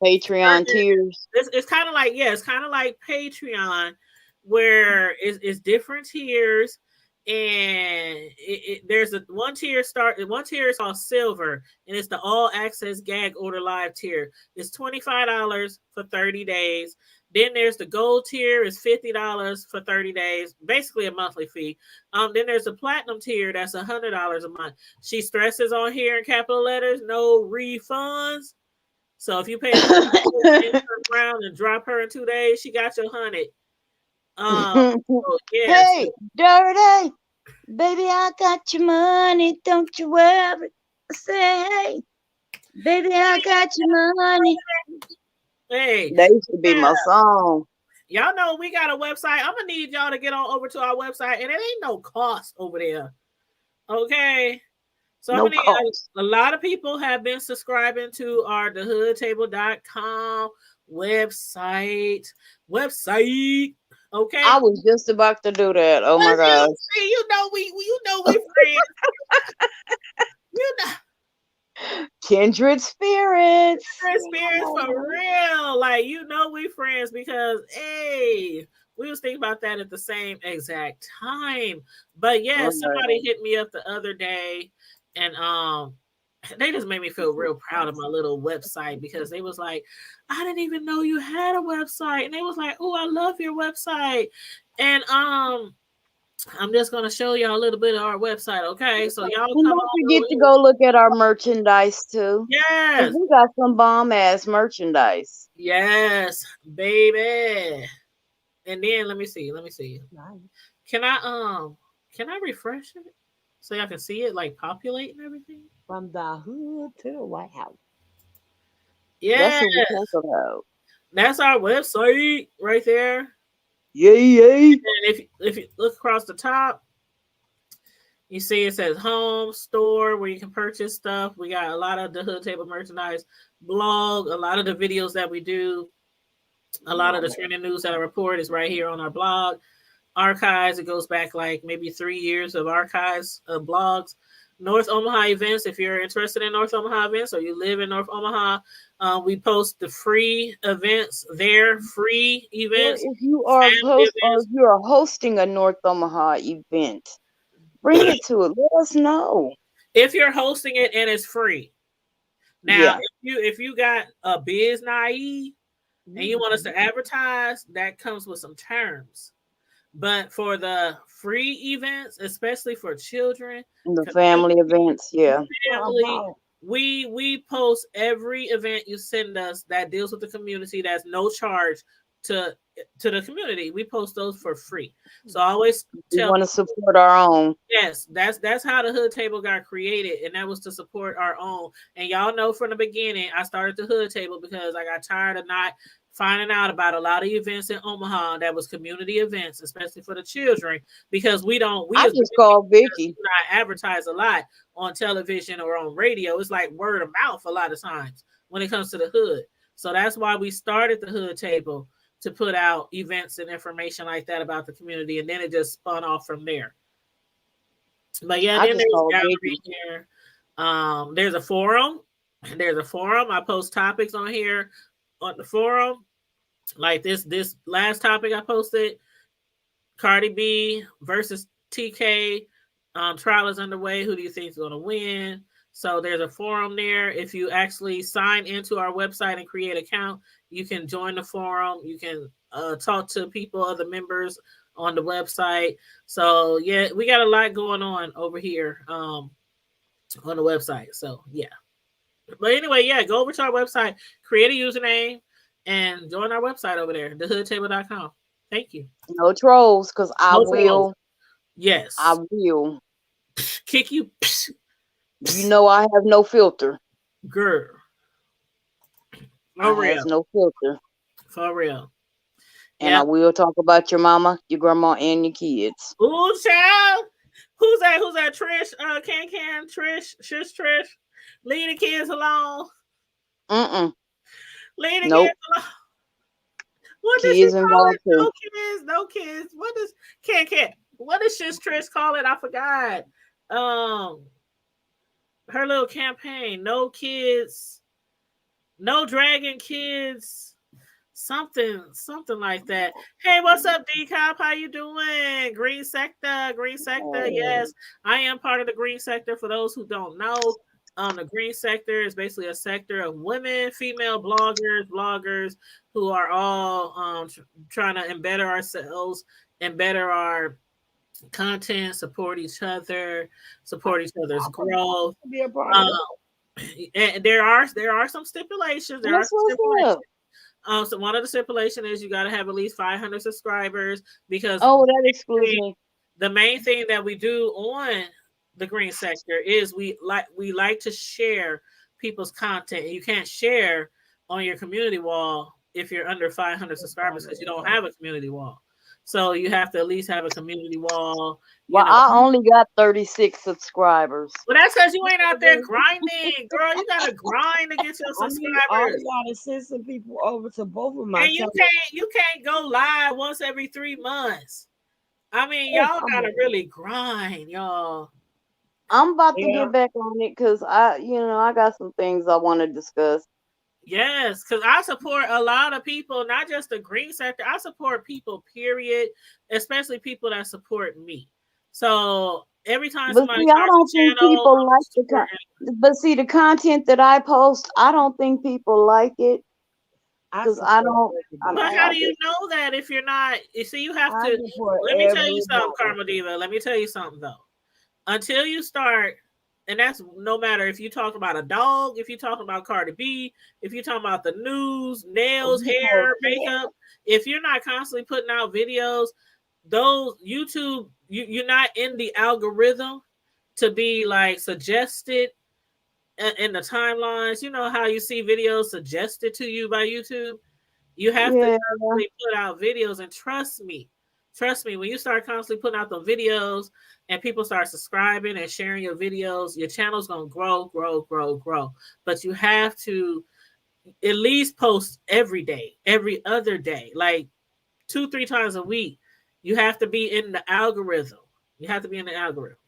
Patreon tiers. It's kind of like Patreon, where it's different tiers, and there's one tier is called Silver, and it's the all access gag order live tier. It's $25 for 30 days. Then there's the gold tier, is $50 for 30 days, basically a monthly fee. Then there's the platinum tier, that's $100 a month. She stresses on here in capital letters, no refunds. So if you pay around and drop her in 2 days, she got your 100. Hey, dirty baby, I got your money. Don't you worry. Say, hey, baby, I got your money. Hey, that used to be my song. Y'all know we got a website. I'm gonna need y'all to get on over to our website, and it ain't no cost over there. Okay. So a lot of people have been subscribing to our thehoodtable.com website. Okay. I was just about to do that. Oh my gosh. You know we friends. You know. Kindred spirits. For real. Like, we friends because, hey, we was thinking about that at the same exact time. But yeah, somebody hit me up the other day, and they just made me feel real proud of my little website, because they was like, I didn't even know you had a website. And they was like, oh, I love your website. And I'm just gonna show y'all a little bit of our website, okay? So y'all don't forget to go look at our merchandise too. Yes, we got some bomb ass merchandise. Yes, baby. And then let me see. Nice. Can I refresh it so y'all can see it like populate and everything? From the hood to the White House. Yeah, that's our website right there. Yay! And if you look across the top, You see, it says home store where you can purchase stuff. We got a lot of the Hood Table merchandise, blog, a lot of the videos that we do, a lot of the trending news that I report is right here on our blog. Archives, it goes back like maybe 3 years of archives of blogs. North Omaha events, if you're interested in North Omaha events or you live in North Omaha, we post the free events there, free events, Well, if you are family or events. if you are hosting a North Omaha event, bring it to it. Let us know. If you're hosting it and it's free. Now, Yeah. if you got a biz naive and you want us to advertise, that comes with some terms. But for the free events, especially for children, The family community, events, yeah. family, we post every event you send us that deals with the community. That's no charge to the community. We post those for free. So I always We tell want to support our own. yes, that's how the Hood Table got created, and that was to support our own. And y'all know from the beginning, I started the Hood Table because I got tired of not finding out about a lot of events in Omaha that was community events, especially for the children, because we I as just called Vicky. do not advertise a lot on television or on radio. It's like word of mouth a lot of times when it comes to the hood. So that's why we started the Hood Table to put out events and information like that about the community, and then it just spun off from there. But yeah, I then just there's called gallery Vicky. here. There's a forum. There's a forum. I post topics on here on the forum. Like this last topic I posted, Cardi B versus TK. Trial is underway. Who do you think is going to win? So there's a forum there. If you actually sign into our website and create an account, you can join the forum. You can talk to people, other members on the website. So yeah, we got a lot going on over here on the website. So yeah. But anyway, yeah, go over to our website, create a username, and join our website over there, thehoodtable.com. Thank you. No trolls, because No trolls. I Yes. will Kick you. You know I have no filter. Girl. For I real. has no filter. For real. And I will talk about your mama, your grandma, and your kids. Ooh, child. Who's that? Who's that? Trish? Can Trish? Shish Trish. Leave the kids alone. Leave the kids alone. What does she Kids call involved it? too. No kids. What does can? What does Shish Trish call it? I forgot. Her little campaign. No kids. No dragon kids. Something like that. Hey, what's up, D-Cop? How you doing? Green Sector. Yes, I am part of the Green Sector. For those who don't know, the Green Sector is basically a sector of women, female bloggers who are all trying to better ourselves and better our content, support each other's growth. And there are some stipulations. So one of the stipulations is you got to have at least 500 subscribers because that excludes me. The main thing that we do on the Green Sector is we like to share people's content. You can't share on your community wall if you're under 500 subscribers because you don't have a community wall. So you have to at least have a community wall. Well, I only got 36 subscribers. Well, that's because you ain't out there grinding, girl. You gotta grind to get your subscribers. I gotta send some people over to both of my. And you can't go live once every 3 months. I mean, y'all gotta really grind, y'all. I'm about to get back on it because I got some things I want to discuss. Yes, because I support a lot of people, not just the Green Sector. I support people, period, especially people that support me. So every time somebody I don't think people like the content that I post. I don't think people like it because I don't. But how do you know that if you're not? You see, you have to. Let me tell you something, Karma Diva. Let me tell you something though. Until you start. And that's no matter if you talk about a dog, if you talk about Cardi B, if you talk about the news, nails, hair, makeup. If you're not constantly putting out videos, those YouTube, you're not in the algorithm to be like suggested in the timelines. You know how you see videos suggested to you by YouTube? You have to constantly put out videos, and trust me, Trust me, when you start constantly putting out the videos and people start subscribing and sharing your videos, your channel's gonna grow, grow, grow, grow. But you have to at least post every day, every other day, like 2-3 times a week. You have to be in the algorithm. You have to be in the algorithm.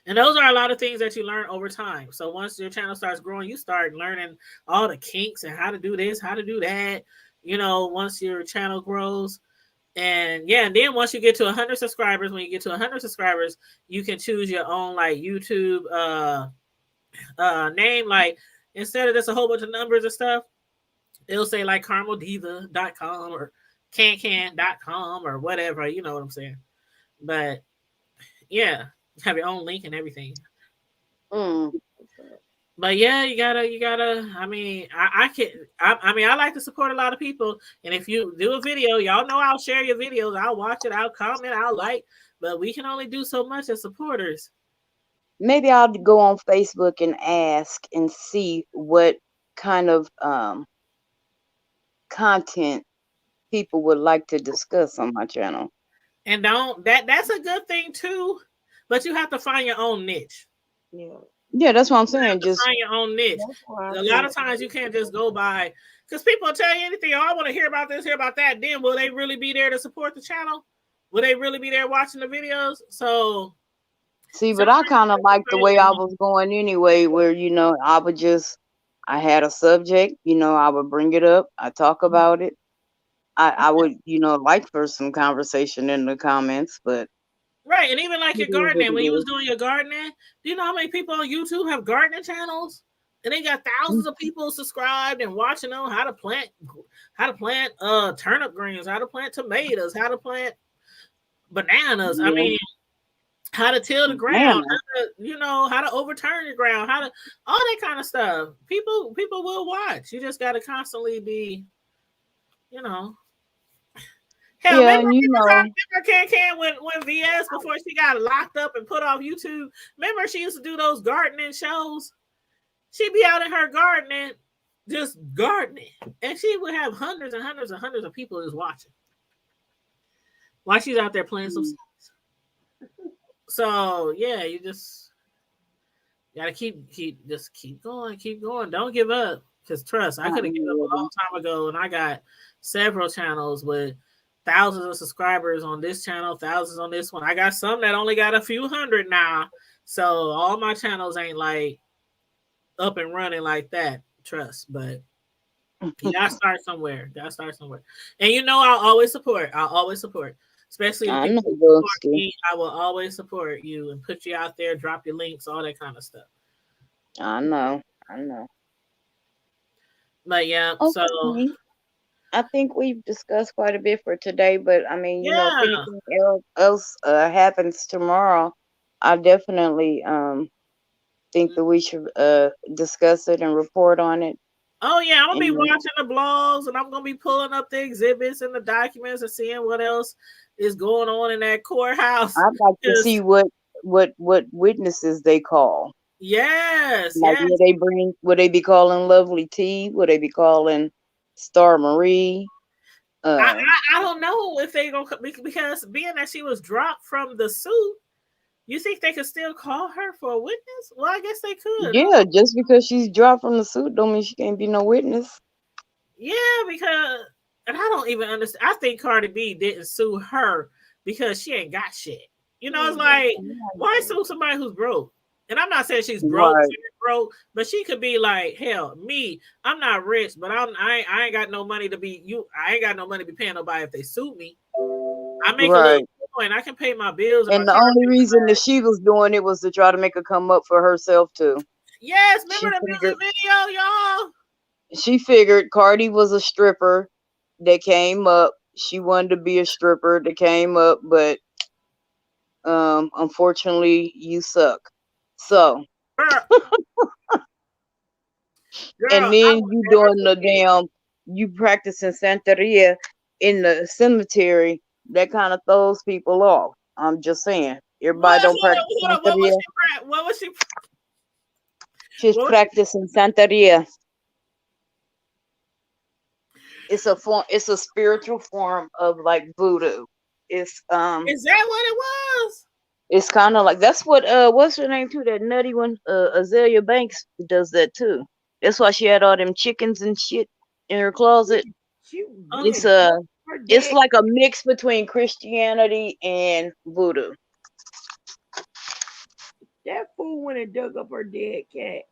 And those are a lot of things that you learn over time. So once your channel starts growing, you start learning all the kinks and how to do this, how to do that. You know, once your channel grows. And yeah, and then once you get to 100 subscribers, when you get to 100 subscribers, you can choose your own like YouTube name. Like instead of just a whole bunch of numbers and stuff, it'll say like carameldiva.com or cancan.com or whatever. You know what I'm saying? But yeah, have your own link and everything. But yeah, you gotta. I mean, I like to support a lot of people, and if you do a video, y'all know I'll share your videos. I'll watch it. I'll comment. I'll like. But we can only do so much as supporters. Maybe I'll go on Facebook and ask and see what kind of content people would like to discuss on my channel. And that's a good thing too, but you have to find your own niche. Yeah, that's what I'm saying. Just find your own niche. A lot of times you can't just go by because people will tell you anything. Oh, I want to hear about this, hear about that. Then will they really be there to support the channel? Will they really be there watching the videos? So see, but I kind of like the way I was going anyway, where I had a subject, I would bring it up, I talk about it. I would, like for some conversation in the comments, but right, and even like your gardening, when you was doing your gardening, do you know how many people on YouTube have gardening channels? And they got thousands of people subscribed and watching them how to plant turnip greens, how to plant tomatoes, how to plant bananas. I mean, how to till the ground, how to overturn the ground, all that kind of stuff. People will watch. You just got to constantly be, Hell, remember Can when VS before she got locked up and put off YouTube. Remember she used to do those gardening shows. She'd be out in her gardening, just gardening, and she would have hundreds and hundreds and hundreds of people just watching while she's out there playing some songs. So yeah, you just gotta keep going. Don't give up. Because trust, I could have given up a long time ago, and I got several channels with thousands of subscribers on this channel, thousands on this one. I got some that only got a few hundred now. So all my channels ain't like up and running like that. Trust, but you gotta start somewhere. And I'll always support. Especially if people support me, I will always support you and put you out there, drop your links, all that kind of stuff. I know. But yeah, okay. So I think we've discussed quite a bit for today, but I mean, if anything else happens tomorrow, I definitely think that we should discuss it and report on it. Oh yeah, I'm gonna be watching the blogs, and I'm gonna be pulling up the exhibits and the documents and seeing what else is going on in that courthouse. I'd like to see what witnesses they call. Yes. Like would they be calling Lovely T? Would they be calling Star Marie? I don't know if they gonna, because being that she was dropped from the suit, you think they could still call her for a witness? Well, I guess they could. Yeah, just because she's dropped from the suit don't mean she can't be no witness. Yeah, because, and I don't even understand. I think Cardi B didn't sue her because she ain't got shit. It's like, why sue somebody who's broke? And I'm not saying she's broke, but she could be like, hell, me, I'm not rich, but I ain't got no money to be I ain't got no money to be paying nobody if they sue me. I make a little point. I can pay my bills. And the only reason that she was doing it was to try to make her come up for herself too. Yes, remember the music video, y'all? She figured Cardi was a stripper that came up. She wanted to be a stripper that came up, but unfortunately, you suck. So, and then you practicing Santeria in the cemetery. That kind of throws people off. I'm just saying. Everybody don't practice Santeria. What was she? She's practicing Santeria. It's a spiritual form of like voodoo. It's Is that what it was? it's kind of like that's what what's her name too? That nutty one, Azalea Banks does that too. That's why she had all them chickens and shit in her closet. She Okay. It's her it's dad. like a mix between Christianity and voodoo. That fool went and dug up her dead cat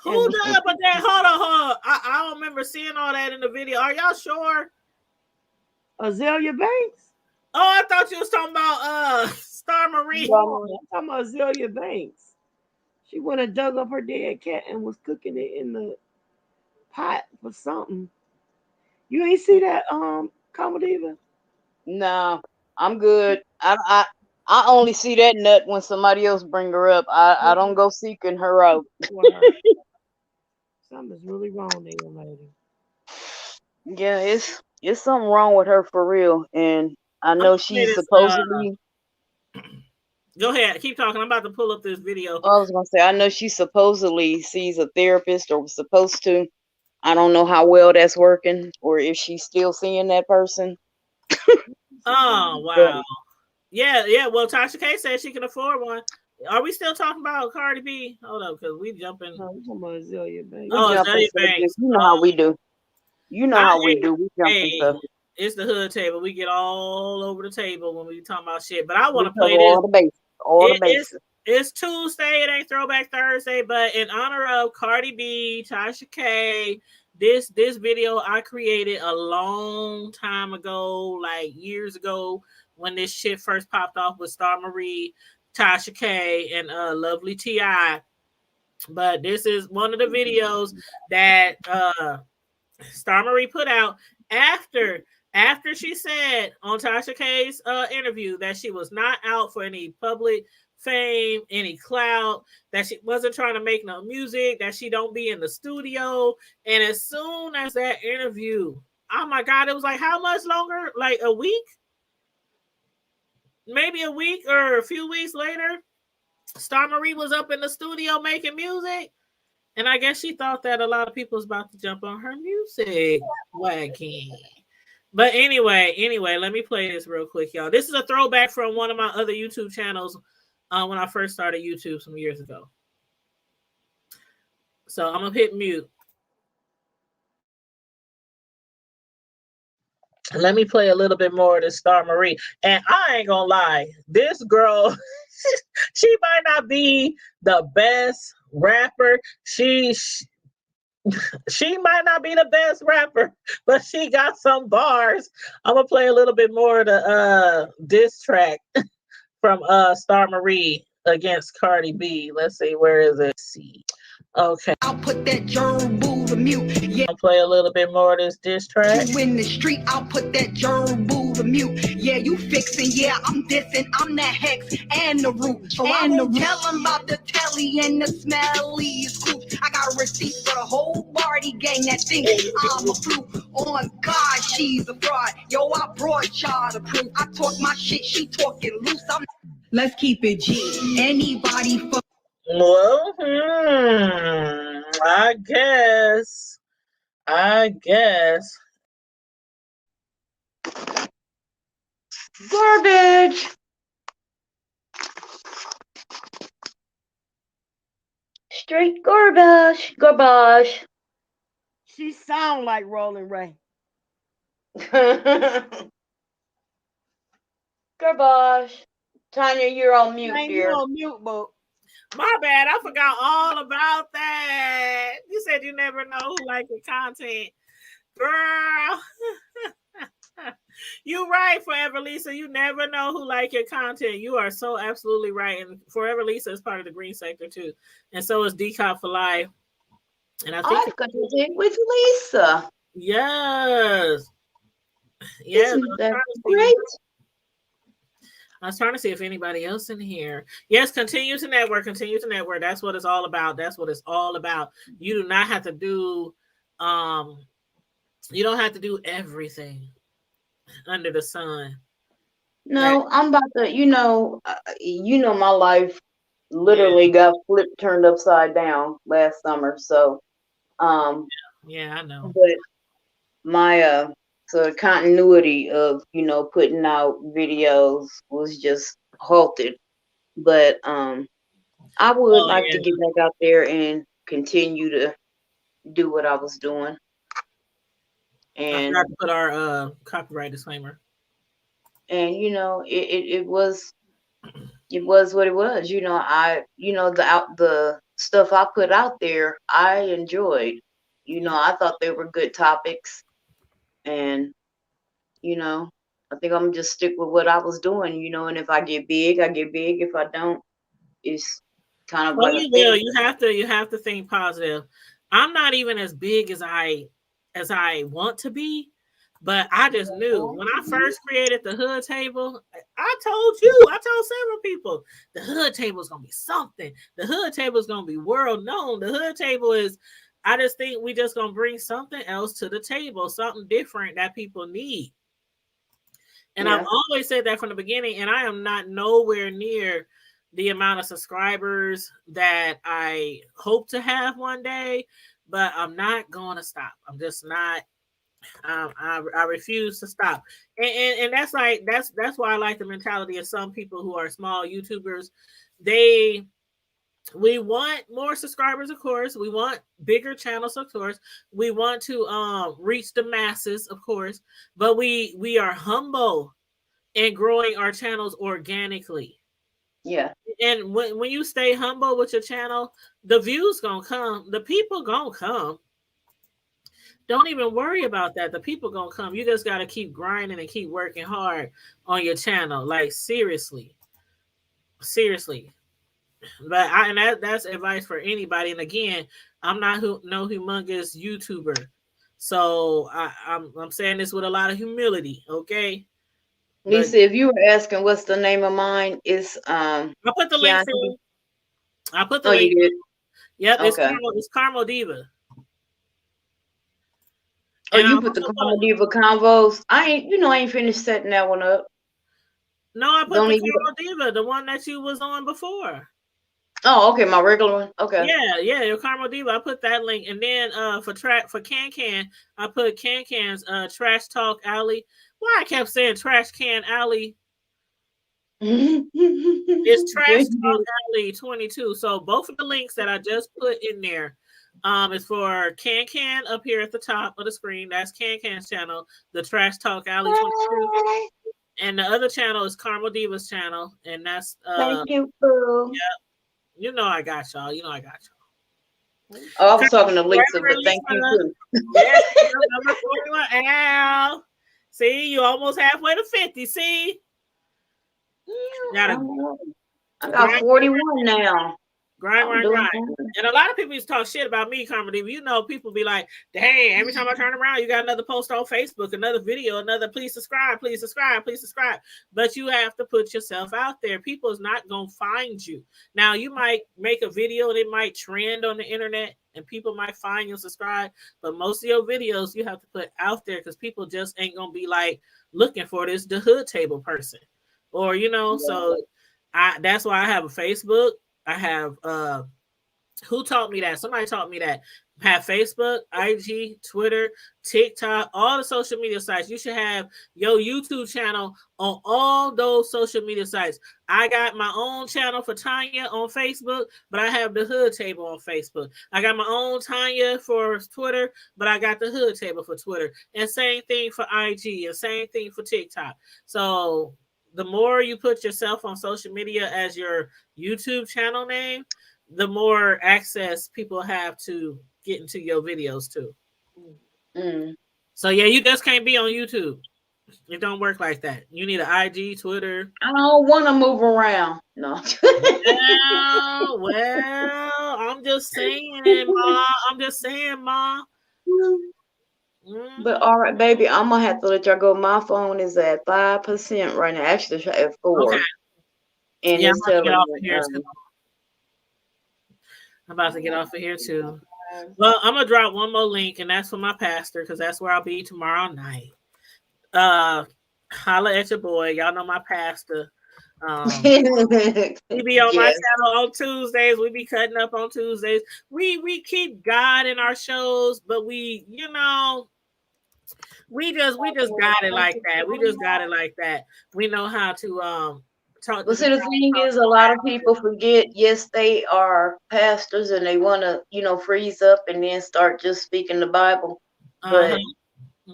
Who and was done? But then hold on. I don't remember seeing all that in the video. Are y'all sure? Azalea Banks. Oh, I thought you was talking about Star Marie. No, I'm talking about Azalea Banks. She went and dug up her dead cat and was cooking it in the pot for something. You ain't see that, Comediva? No, I'm good. I only see that nut when somebody else bring her up. I don't go seeking her out. Something's really wrong there, lady. Yeah, it's something wrong with her for real, and I I'm know gonna play she's this. supposedly. Go ahead, keep talking. I'm about to pull up this video. I was gonna say I know she supposedly sees a therapist or was supposed to. I don't know how well that's working or if she's still seeing that person. Oh wow. Yeah. Well, Tasha K said she can afford one. Are we still talking about Cardi B? Hold up, because we jumping. No, I'm talking about Azalea Banks. We Oh, jumping Azalea subjects. Banks. You know how we do. You know how we do. We jump Hey, subjects. it's the hood table. We get all over the table when we talk about shit. But I want to We play cover this. all the bases. All the bases. It's Tuesday. It ain't Throwback Thursday, but in honor of Cardi B, Tasha K, this video I created a long time ago, like years ago, when this shit first popped off with Star Marie, Tasha K, and Lovely T.I. But this is one of the videos that Star Marie put out after she said on Tasha K's interview that she was not out for any public fame, any clout, that she wasn't trying to make no music, that she don't be in the studio. And as soon as that interview, oh my God, it was like how much longer? Like a week? Maybe a week or a few weeks later, Star Marie was up in the studio making music. And I guess she thought that a lot of people was about to jump on her music wagon. But anyway, let me play this real quick, y'all. This is a throwback from one of my other YouTube channels when I first started YouTube some years ago. So I'm going to hit mute. Let me play a little bit more of this Star Marie. And I ain't going to lie. This girl, she might not be the best rapper. She might not be the best rapper, but she got some bars. I'm gonna play a little bit more of the diss track from Star Marie against Cardi B. Let's see, where is it? See. Okay. I'll put that gerbil to mute. Yeah, I'll play a little bit more of this diss track. you in the street, I'll put that gerbil to mute. Yeah, you fixing, yeah, I'm dissing, I'm that hex and the root. So I won't tell them about the telly and the smelly scoops. I got receipts for the whole party gang that thinks I'm a fluke. On God, she's a fraud. Yo, I brought y'all the proof. I talk my shit, she talking loose. Let's keep it G. Anybody for Well, I guess. Garbage. Straight garbage. Garbage. She sound like Rolling Ray. Garbage. Tanya, you're on mute, Man, dear. you on mute, boo. My bad. I forgot all about that. You said you never know who like your content. Girl. You're right, Forever Lisa. You never know who like your content. You are so absolutely right. And Forever Lisa is part of the green sector too. And so is Decop for Life. And I think I've got to dig with Lisa. yes. Yeah. Isn't that great? I was trying to see if anybody else in here. Yes, continue to network. That's what it's all about. You do not have to do you don't have to do everything under the sun. No, I'm about to, my life literally got flipped, turned upside down last summer. So, yeah, I know. But my So the continuity of, putting out videos was just halted. But I would like to get back out there and continue to do what I was doing. And I forgot to put our copyright disclaimer. And it was what it was. The stuff I put out there, I enjoyed. I thought they were good topics, and I think I'm gonna just stick with what I was doing. And if I get big, I get big. If I don't, it's kind of like you will. You have to think positive. I'm not even as big as I want to be, but I just knew when I first created the hood table. I told several people the hood table is gonna be something. The hood table is gonna be world known. The hood table is. I just think we just gonna bring something else to the table, something different that people need. And I've always said that from the beginning, and I am not nowhere near the amount of subscribers that I hope to have one day, but I'm not going to stop. I'm just not. I refuse to stop, and that's why I like the mentality of some people who are small YouTubers. We want more subscribers, of course. We want bigger channels, of course. We want to reach the masses, of course. But we are humble in growing our channels organically. Yeah. And when you stay humble with your channel, the views gonna come. The people gonna come. Don't even worry about that. The people gonna come. You just gotta keep grinding and keep working hard on your channel. Like seriously. But that's advice for anybody. And again, I'm not no humongous YouTuber, so I'm saying this with a lot of humility. Okay, Lisa, if you were asking what's the name of mine, it's I put the link in. I put the link. You did? Yep, okay. It's Caramel Diva. Oh, you put the Caramel Diva convos. I ain't finished setting that one up. No, I put the Caramel Diva, the one that you was on before. Oh, okay, my regular one. Okay. Yeah, your Caramel Diva. I put that link, and then for Can, I put Can's Trash Talk Alley. Why I kept saying Trash Can Alley? It's Trash Talk Alley 22. So both of the links that I just put in there is for Can up here at the top of the screen. That's Can's channel, the Trash Talk Alley 22. And the other channel is Caramel Diva's channel, and that's thank you, Boo. Yeah. You know I got y'all. Oh, I was talking to Lisa, but thank you too. Yes, number 41. Ow. See, you almost halfway to 50. See? I got 41 now. Grind. And a lot of people used to talk shit about me, comedy. People be like, dang, every time I turn around, you got another post on Facebook, another video, another please subscribe. But you have to put yourself out there. People is not going to find you. Now, you might make a video and it might trend on the internet and people might find you and subscribe. But most of your videos you have to put out there because people just ain't going to be like looking for the hood table person. Or, so that's why I have a Facebook. I have who taught me that? Somebody taught me that. I have Facebook, IG, Twitter, TikTok, all the social media sites. You should have your YouTube channel on all those social media sites. I got my own channel for Tanya on Facebook, but I have the hood table on Facebook. I got my own Tanya for Twitter, but I got the hood table for Twitter. And same thing for IG and same thing for TikTok. So the more you put yourself on social media as your YouTube channel name, the more access people have to get into your videos too. So yeah, you just can't be on YouTube. It don't work like that. You need an IG, Twitter. I don't want to move around. No. well, I'm just saying, Ma. But all right, baby, I'm gonna have to let y'all go. My phone is at 5% right now. Actually, at 4. Okay. And it's telling me. I'm about to get off of here too. Well, I'm gonna drop one more link, and that's for my pastor because that's where I'll be tomorrow night. Holla at your boy. Y'all know my pastor. He be on my channel on Tuesdays. We be cutting up on Tuesdays. We keep God in our shows, but we we just got it like that. We just got it like that. We know how to talk to But see, the thing is, a lot of people forget, yes, they are pastors and they want to, freeze up and then start just speaking the Bible. But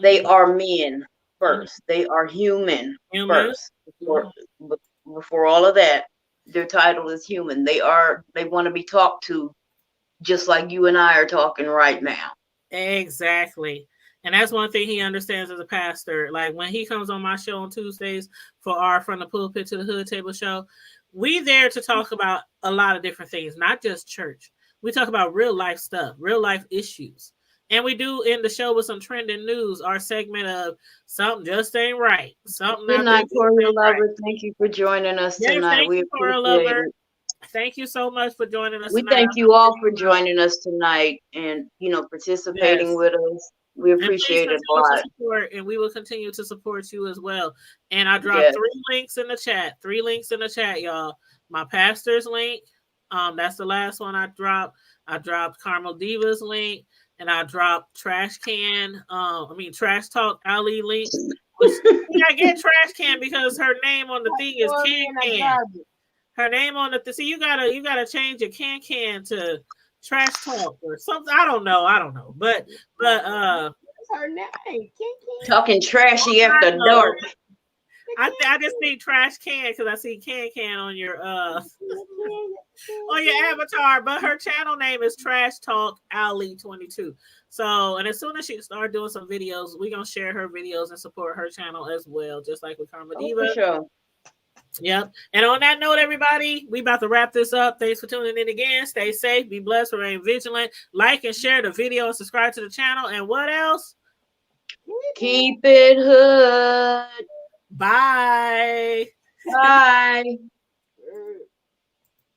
they are men first. They are human first. Before all of that, their title is human. They want to be talked to just like you and I are talking right now. Exactly. And that's one thing he understands as a pastor. Like when he comes on my show on Tuesdays for our From the Pulpit to the Hood Table show, we there to talk about a lot of different things, not just church. We talk about real life stuff, real life issues. And we do end the show with some trending news, our segment of something just ain't right. Something Good night, Corey Lover. Right. Thank you for joining us tonight. We appreciate it. Thank you so much for joining us. We thank you all for joining us tonight and participating with us. We appreciate it a lot. And we will continue to support you as well. And I dropped 3 links in the chat. 3 links in the chat, y'all. My pastor's link. That's the last one I dropped. I dropped Carmel Diva's link. And I dropped Trash Talk Ali link. I get Trash Can because her name on the thing is Can. Her name on the see, you gotta change your can to Trash Talk or something. I don't know. But what's her name? Can. Talking trashy after dark. I just see Trash Can because I see Can on your on your avatar, but her channel name is Trash Talk Ali 22. So, and as soon as she start doing some videos, we're gonna share her videos and support her channel as well, just like with Karma Diva. For sure. Yep. And on that note, everybody, we about to wrap this up. Thanks for tuning in again. Stay safe, be blessed, remain vigilant. Like and share the video and subscribe to the channel. And what else? Keep it hood. Bye. Bye.